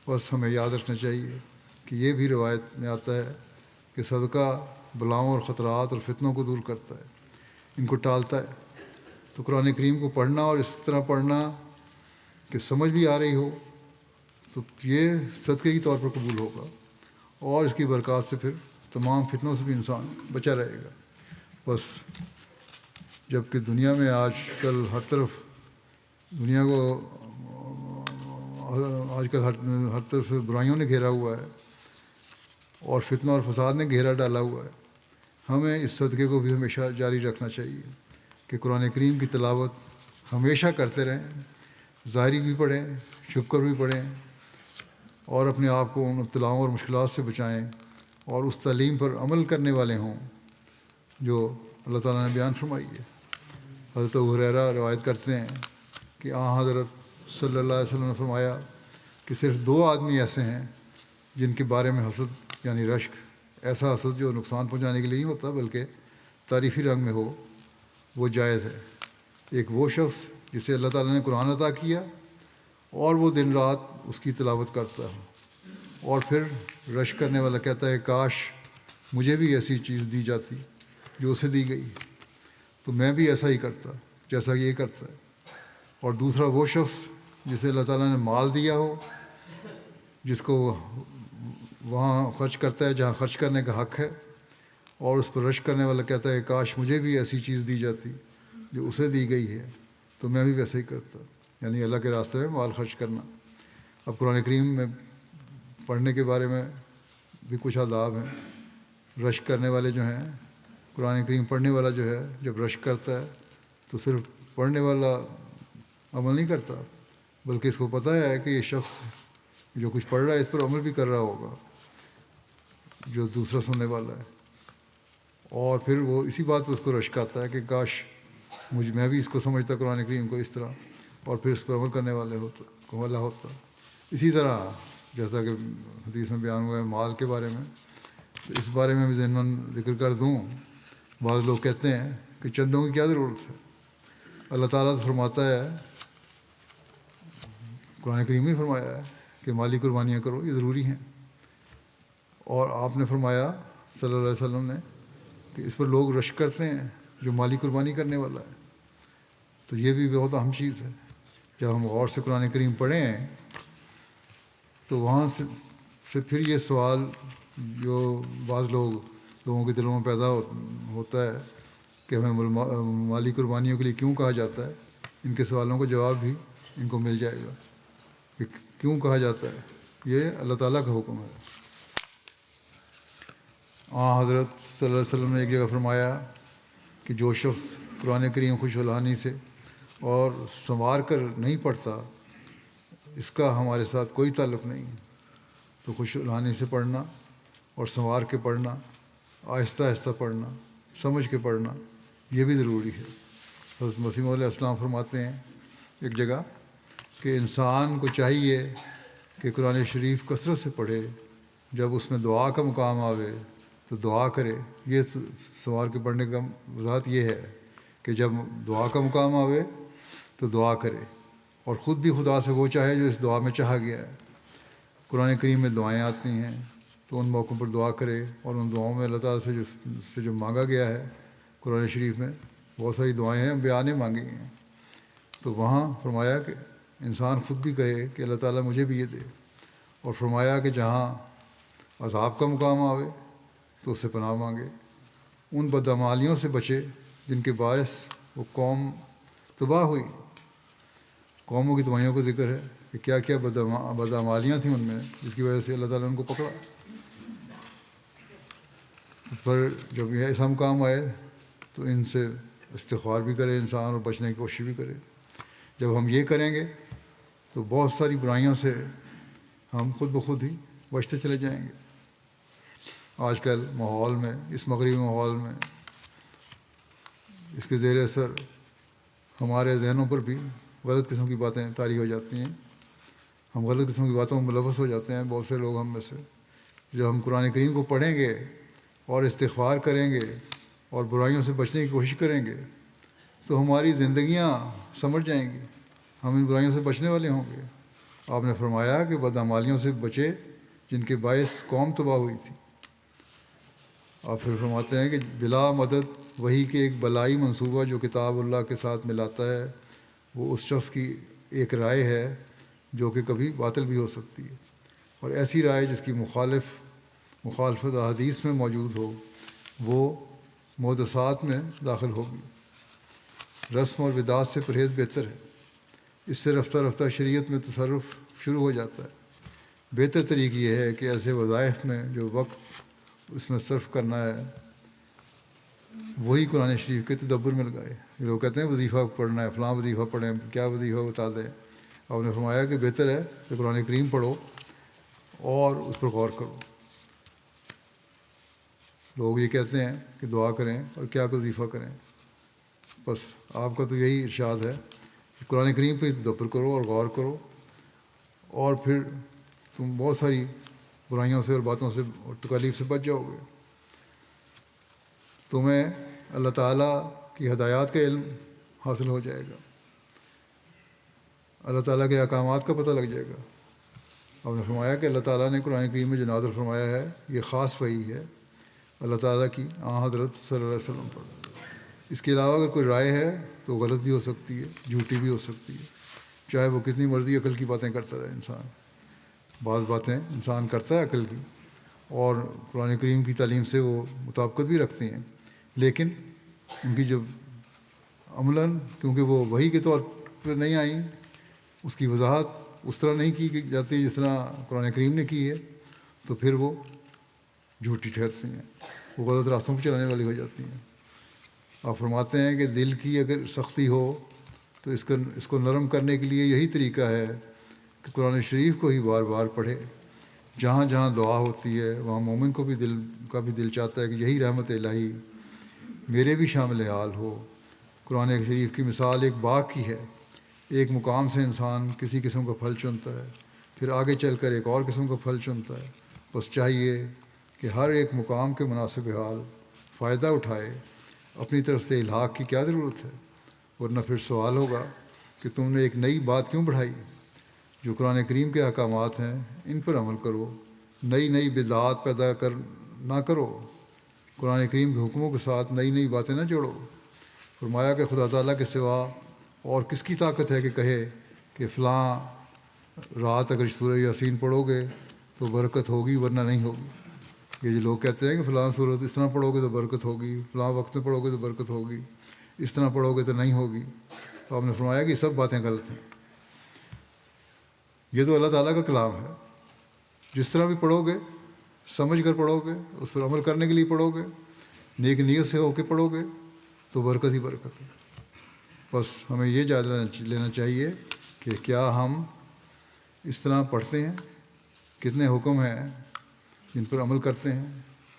بس ہمیں یاد رکھنا چاہیے کہ یہ بھی روایت میں آتا ہے کہ صدقہ بلاؤں اور خطرات اور فتنوں کو دور کرتا ہے، ان کو ٹالتا ہے۔ تو قرآن کریم کو پڑھنا اور اس طرح پڑھنا کہ سمجھ بھی آ رہی ہو تو یہ صدقے کے طور پر قبول ہوگا، اور اس کی برکات سے پھر تمام فتنوں سے بھی انسان بچا رہے گا۔ بس جب کہ دنیا میں آج کل ہر طرف دنیا کو ہر طرف سے برائیوں نے گھیرا ہوا ہے اور فتنہ اور فساد نے گھیرا ڈالا ہوا ہے، ہمیں اس صدقے کو بھی ہمیشہ جاری رکھنا چاہیے کہ قرآن کریم کی تلاوت ہمیشہ کرتے رہیں، ظاہری بھی پڑھیں، چھپ کر بھی پڑھیں، اور اپنے آپ کو ان ابتلاؤں اور مشکلات سے بچائیں اور اس تعلیم پر عمل کرنے والے ہوں جو اللہ تعالیٰ نے بیان فرمائی ہے۔ حضرت ابو ہریرہ روایت کرتے ہیں کہ حضرت صلی اللہ علیہ وسلم نے فرمایا کہ صرف 2 آدمی ایسے ہیں جن کے بارے میں حسد یعنی رشک، ایسا حسد جو نقصان پہنچانے کے لیے نہیں ہوتا بلکہ تعریفی رنگ میں ہو، وہ جائز ہے۔ ایک وہ شخص جسے اللہ تعالیٰ نے قرآن عطا کیا اور وہ دن رات اس کی تلاوت کرتا ہے، اور پھر رشک کرنے والا کہتا ہے کاش مجھے بھی ایسی چیز دی جاتی جو اسے دی گئی، تو میں بھی ایسا ہی کرتا جیسا کہ یہ کرتا ہے۔ اور دوسرا وہ شخص جسے اللہ تعالیٰ نے مال دیا ہو، جس کو وہاں خرچ کرتا ہے جہاں خرچ کرنے کا حق ہے، اور اس پر رشک کرنے والا کہتا ہے کاش مجھے بھی ایسی چیز دی جاتی جو اسے دی گئی ہے، تو میں بھی ویسے ہی کرتا، یعنی اللہ کے راستے میں مال خرچ کرنا۔ اب قرآن کریم میں پڑھنے کے بارے میں بھی کچھ آداب ہیں۔ رشک کرنے والے جو ہیں، قرآن کریم پڑھنے والا جو ہے جب رشک کرتا ہے تو صرف پڑھنے والا عمل نہیں کرتا بلکہ اس کو پتہ ہے کہ یہ شخص جو کچھ پڑھ رہا ہے اس پر عمل بھی کر رہا ہوگا جو دوسرا سننے والا ہے، اور پھر وہ اسی بات پہ اس کو رشک آتا ہے کہ کاش میں بھی اس کو سمجھتا قرآن کریم کو اس طرح، اور پھر اس پر عمل کرنے والا ہوتا۔ اسی طرح جیسا کہ حدیث میں بیان ہوا ہے مال کے بارے میں، تو اس بارے میں بھی ضمن ذکر کر دوں۔ بعض لوگ کہتے ہیں کہ چندوں کی کیا ضرورت ہے، اللہ تعالیٰ تو فرماتا ہے، قرآن کریم میں فرمایا ہے کہ مالی قربانیاں کرو، یہ ضروری ہیں، اور آپ نے فرمایا صلی اللہ علیہ وسلم نے کہ اس پر لوگ رشک کرتے ہیں جو مالی قربانی کرنے والا ہے، تو یہ بھی بہت اہم چیز ہے۔ جب ہم غور سے قرآن کریم پڑھیں تو وہاں سے پھر یہ سوال جو بعض لوگوں کے دلوں میں پیدا ہوتا ہے کہ ہمیں مالی قربانیوں کے لیے کیوں کہا جاتا ہے، ان کے سوالوں کا جواب بھی ان کو مل جائے گا کہ کیوں کہا جاتا ہے۔ یہ اللہ تعالیٰ کا حکم ہے۔ حضرت صلی اللہ علیہ وسلم نے ایک جگہ فرمایا کہ جو شخص قرآن کریم خوش الحانی سے اور سنوار کر نہیں پڑھتا اس کا ہمارے ساتھ کوئی تعلق نہیں۔ تو خوش الحانی سے پڑھنا اور سنوار کے پڑھنا، آہستہ آہستہ پڑھنا، سمجھ کے پڑھنا، یہ بھی ضروری ہے۔ حضرت مسیح موعود علیہ السلام فرماتے ہیں ایک جگہ کہ انسان کو چاہیے کہ قرآن شریف کثرت سے پڑھے، جب اس میں دعا کا مقام آوے تو دعا کرے۔ یہ سنوار کے پڑھنے کا وضاحت یہ ہے کہ جب دعا کا مقام آوے تو دعا کرے، اور خود بھی خدا سے وہ چاہے جو اس دعا میں چاہا گیا ہے۔ قرآن کریم میں دعائیں آتی ہیں تو ان موقعوں پر دعا کرے، اور ان دعاؤں میں اللہ تعالیٰ سے جو مانگا گیا ہے قرآن شریف میں بہت ساری دعائیں ہیں، انبیاء نے مانگی ہیں، تو وہاں فرمایا کہ انسان خود بھی کہے کہ اللہ تعالیٰ مجھے بھی یہ دے، اور فرمایا کہ جہاں عذاب کا مقام آوے تو اس سے پناہ مانگے، ان بدعمالیوں سے بچے جن کے باعث وہ قوم تباہ ہوئی۔ قوموں کی تباہیوں کا ذکر ہے کہ کیا کیا بدعمالیاں تھیں ان میں جس کی وجہ سے اللہ تعالیٰ نے ان کو پکڑا۔ پر جب یہ ایسا مقام آئے تو ان سے استغفار بھی کرے انسان اور بچنے کی کوشش بھی کرے۔ جب ہم یہ کریں گے تو بہت ساری برائیوں سے ہم خود بخود ہی بچتے چلے جائیں گے۔ آج کل ماحول میں، اس مغربی ماحول میں، اس کے زیر اثر ہمارے ذہنوں پر بھی غلط قسم کی باتیں طاری ہو جاتی ہیں، ہم غلط قسم کی باتوں میں ملوث ہو جاتے ہیں۔ بہت سے لوگ ہم میں سے جب ہم قرآن کریم کو پڑھیں گے اور استغفار کریں گے اور برائیوں سے بچنے کی کوشش کریں گے تو ہماری زندگیاں سمجھ جائیں گی، ہم ان برائیوں سے بچنے والے ہوں گے۔ آپ نے فرمایا کہ بدعمالیوں سے بچے جن کے باعث قوم تباہ ہوئی تھی۔ آپ پھر فرماتے ہیں کہ بلا مدد وہی کہ ایک بلائی منصوبہ جو کتاب اللہ کے ساتھ ملاتا ہے وہ اس شخص کی ایک رائے ہے جو کہ کبھی باطل بھی ہو سکتی ہے، اور ایسی رائے جس کی مخالفت احادیث میں موجود ہو وہ محدثات میں داخل ہوگی۔ رسم اور بدعات سے پرہیز بہتر ہے، اس سے رفتہ رفتہ شریعت میں تصرف شروع ہو جاتا ہے۔ بہتر طریقہ یہ ہے کہ ایسے وظائف میں جو وقت اس میں صرف کرنا ہے وہی قرآن شریف کے تدبر میں لگائے۔ یہ لوگ کہتے ہیں وظیفہ پڑھنا ہے، فلاں وظیفہ پڑھیں، کیا وظیفہ بتا دیں۔ آپ نے فرمایا کہ بہتر ہے کہ قرآن کریم پڑھو اور اس پر غور کرو۔ لوگ یہ کہتے ہیں کہ دعا کریں اور کیا وظیفہ کریں، بس آپ کا تو یہی ارشاد ہے کہ قرآن کریم پہ تدبر کرو اور غور کرو، اور پھر تم بہت ساری برائیوں سے اور باتوں سے اور تکالیف سے بچ جاؤ گے۔ تمہیں اللہ تعالیٰ کی ہدایات کا علم حاصل ہو جائے گا، اللہ تعالیٰ کے احکامات کا پتہ لگ جائے گا۔ آپ نے فرمایا کہ اللہ تعالیٰ نے قرآن کریم میں جو نازل فرمایا ہے یہ خاص وحی ہے اللہ تعالیٰ کی حضرت صلی اللہ علیہ وسلم پر۔ اس کے علاوہ اگر کوئی رائے ہے تو غلط بھی ہو سکتی ہے، جھوٹی بھی ہو سکتی ہے، چاہے وہ کتنی مرضی عقل کی باتیں کرتا رہے انسان۔ بعض باتیں انسان کرتا ہے عقل کی اور قرآن کریم کی تعلیم سے وہ مطابقت بھی رکھتی ہیں، لیکن ان کی جب عملاً کیونکہ وہ وحی کے طور پر نہیں آئیں، اس کی وضاحت اس طرح نہیں کی جاتی جس طرح قرآن کریم نے کی ہے، تو پھر وہ جھوٹی ٹھہرتی ہیں، وہ غلط راستوں پہ چلانے والی ہو جاتی ہیں۔ آپ فرماتے ہیں کہ دل کی اگر سختی ہو تو اس کو نرم کرنے کے لیے یہی طریقہ ہے کہ قرآن شریف کو ہی بار بار پڑھے۔ جہاں جہاں دعا ہوتی ہے وہاں مومن کو بھی دل چاہتا ہے کہ یہی رحمت الہی میرے بھی شامل حال ہو۔ قرآن شریف کی مثال ایک باغ کی ہے، ایک مقام سے انسان کسی قسم کا پھل چنتا ہے، پھر آگے چل کر ایک اور قسم کا پھل چنتا ہے۔ بس چاہیے کہ ہر ایک مقام کے مناسب حال فائدہ اٹھائے۔ اپنی طرف سے الحاق کی کیا ضرورت ہے، ورنہ پھر سوال ہوگا کہ تم نے ایک نئی بات کیوں بڑھائی۔ جو قرآن کریم کے احکامات ہیں ان پر عمل کرو، نئی بدعات پیدا نہ کرو، قرآن کریم کے حکموں کے ساتھ نئی باتیں نہ جوڑو۔ فرمایا کہ خدا تعالیٰ کے سوا اور کس کی طاقت ہے کہ کہے کہ فلاں رات اگر سورہ یاسین پڑھو گے تو برکت ہوگی ورنہ نہیں ہوگی۔ یہ جو لوگ کہتے ہیں کہ فلاں سورت اس طرح پڑھو گے تو برکت ہوگی، فلاں وقت میں پڑھو گے تو برکت ہوگی، اس طرح پڑھو گے تو نہیں ہوگی، تو آپ نے فرمایا کہ یہ سب باتیں غلط ہیں۔ یہ تو اللہ تعالیٰ کا کلام ہے، جس طرح بھی پڑھو گے سمجھ کر پڑھو گے، اس پر عمل کرنے کے لیے پڑھو گے، نیک نیت سے ہو کے پڑھو گے تو برکت ہی برکت ہے۔ بس ہمیں یہ جائزہ لینا چاہیے کہ کیا ہم اس طرح پڑھتے ہیں، کتنے حکم ہیں جن پر عمل کرتے ہیں،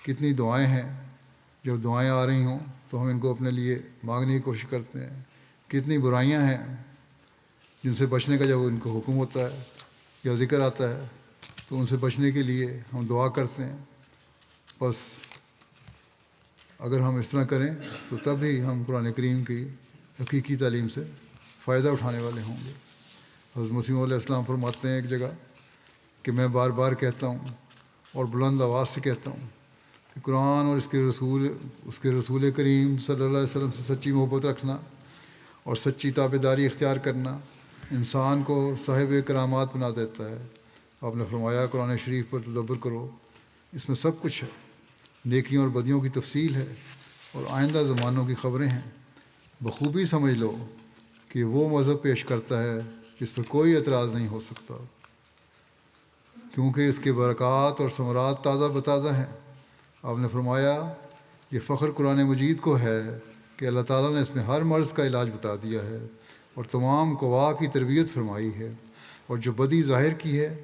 کتنی دعائیں ہیں، جب دعائیں آ رہی ہوں تو ہم ان کو اپنے لیے مانگنے کی کوشش کرتے ہیں، کتنی برائیاں ہیں جن سے بچنے کا جب ان کو حکم ہوتا ہے یا ذکر آتا ہے تو ان سے بچنے کے لیے ہم دعا کرتے ہیں۔ بس اگر ہم اس طرح کریں تو تب ہی ہم قرآن کریم کی حقیقی تعلیم سے فائدہ اٹھانے والے ہوں گے۔ حضرت مسیح علیہ السلام فرماتے ہیں ایک جگہ کہ میں بار بار کہتا ہوں اور بلند آواز سے کہتا ہوں کہ قرآن اور اس کے رسول کریم صلی اللہ علیہ وسلم سے سچی محبت رکھنا اور سچی تابعداری اختیار کرنا انسان کو صاحب کرامات بنا دیتا ہے۔ آپ نے فرمایا قرآن شریف پر تدبر کرو، اس میں سب کچھ ہے، نیکیوں اور بدیوں کی تفصیل ہے اور آئندہ زمانوں کی خبریں ہیں۔ بخوبی سمجھ لو کہ وہ مذہب پیش کرتا ہے جس پر کوئی اعتراض نہیں ہو سکتا، کیونکہ اس کے برکات اور ثمرات تازہ بتازہ ہیں۔ آپ نے فرمایا یہ فخر قرآن مجید کو ہے کہ اللہ تعالیٰ نے اس میں ہر مرض کا علاج بتا دیا ہے اور تمام قوا کی تربیت فرمائی ہے، اور جو بدی ظاہر کی ہے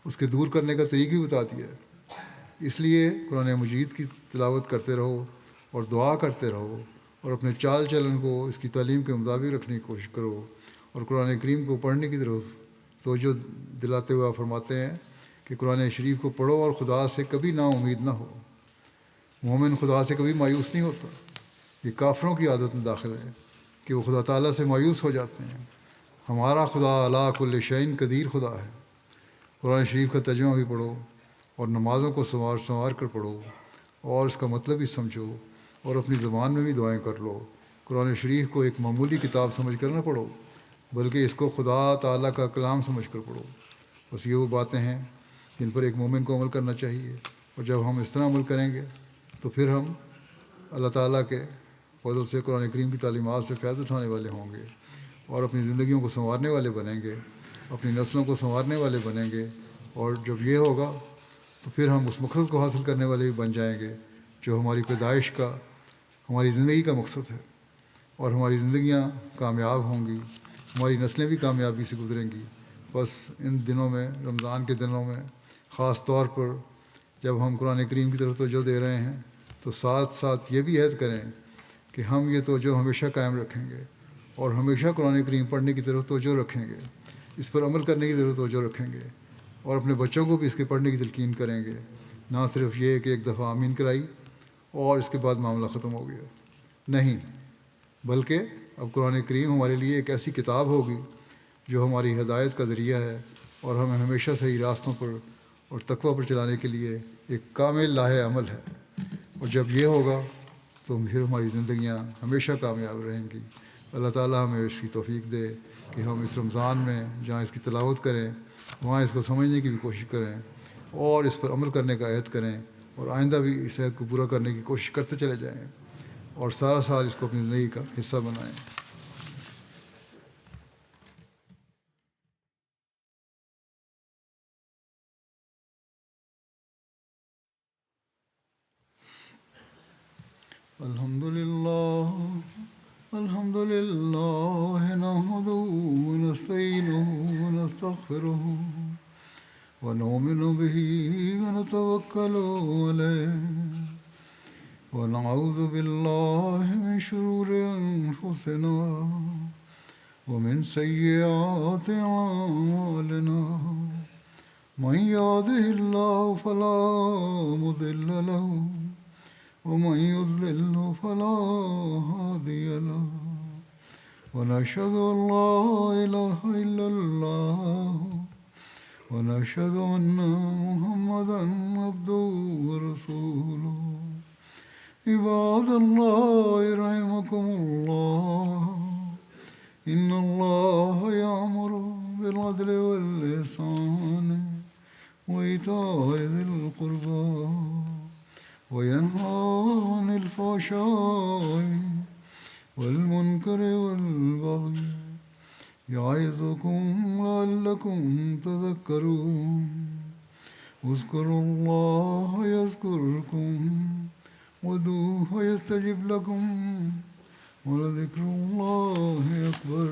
اس کے دور کرنے کا طریقہ بھی بتا دیا ہے۔ اس لیے قرآن مجید کی تلاوت کرتے رہو اور دعا کرتے رہو، اور اپنے چال چلن کو اس کی تعلیم کے مطابق رکھنے کی کوشش کرو، اور قرآن کریم کو پڑھنے کی طرف توجہ دلاتے ہوئے آپ فرماتے ہیں کہ قرآن شریف کو پڑھو اور خدا سے کبھی نا امید نہ ہو۔ مومن خدا سے کبھی مایوس نہیں ہوتا۔ یہ کافروں کی عادت میں داخل ہے کہ وہ خدا تعالیٰ سے مایوس ہو جاتے ہیں۔ ہمارا خدا علی کل شیء قدیر خدا ہے۔ قرآن شریف کا ترجمہ بھی پڑھو اور نمازوں کو سنوار کر پڑھو اور اس کا مطلب بھی سمجھو، اور اپنی زبان میں بھی دعائیں کر لو۔ قرآن شریف کو ایک معمولی کتاب سمجھ کر نہ پڑھو، بلکہ اس کو خدا تعالیٰ کا کلام سمجھ کر پڑھو۔ بس یہ وہ باتیں ہیں جن پر ایک مومن کو عمل کرنا چاہیے، اور جب ہم اس طرح عمل کریں گے تو پھر ہم اللہ تعالیٰ کے فضل سے قرآن کریم کی تعلیمات سے فیض اٹھانے والے ہوں گے، اور اپنی زندگیوں کو سنوارنے والے بنیں گے، اپنی نسلوں کو سنوارنے والے بنیں گے۔ اور جب یہ ہوگا تو پھر ہم اس مقصد کو حاصل کرنے والے بھی بن جائیں گے جو ہماری پیدائش کا، ہماری زندگی کا مقصد ہے، اور ہماری زندگیاں کامیاب ہوں گی، ہماری نسلیں بھی کامیابی سے گزریں گی۔ بس ان دنوں میں، رمضان کے دنوں میں خاص طور پر جب ہم قرآن کریم کی طرف توجہ دے رہے ہیں تو ساتھ ساتھ یہ بھی عہد کریں کہ ہم یہ توجہ ہمیشہ قائم رکھیں گے، اور ہمیشہ قرآن کریم پڑھنے کی طرف توجہ رکھیں گے، اس پر عمل کرنے کی طرف توجہ رکھیں گے، اور اپنے بچوں کو بھی اس کے پڑھنے کی تلقین کریں گے۔ نہ صرف یہ کہ ایک دفعہ آمین کرائی اور اس کے بعد معاملہ ختم ہو گیا، نہیں، بلکہ اب قرآن کریم ہمارے لیے ایک ایسی کتاب ہوگی جو ہماری ہدایت کا ذریعہ ہے، اور ہمیں ہمیشہ صحیح راستوں پر اور تقویٰ پر چلانے کے لیے ایک کامل لاہ عمل ہے۔ اور جب یہ ہوگا تو پھر ہماری زندگیاں ہمیشہ کامیاب رہیں گی۔ اللہ تعالیٰ ہمیں اس کی توفیق دے کہ ہم اس رمضان میں جہاں اس کی تلاوت کریں وہاں اس کو سمجھنے کی بھی کوشش کریں اور اس پر عمل کرنے کا عہد کریں، اور آئندہ بھی اس عہد کو پورا کرنے کی کوشش کرتے چلے جائیں، اور سارا سال اس کو اپنی زندگی کا حصہ بنائیں۔ الحمد للہ نحمده ونستعینه ونستغفره ونؤمن به ونتوکل علیہ ونعوذ باللہ من شرور انفسنا ومن سیئات اعمالنا من يهده الله فلا مضل له ومن يضلل فلا هادي له ونشهد أن لا إله إلا الله ونشهد أن محمدا عبده ورسوله عباد الله رحمكم الله إن الله يأمر بالعدل والإحسان وإيتاء ذي القربى وينهى عن الفحشاء والمنكر والبغي يعظكم لعلكم تذكرون اذكروا الله يذكركم وادعوه يستجب لكم ولذكر الله أكبر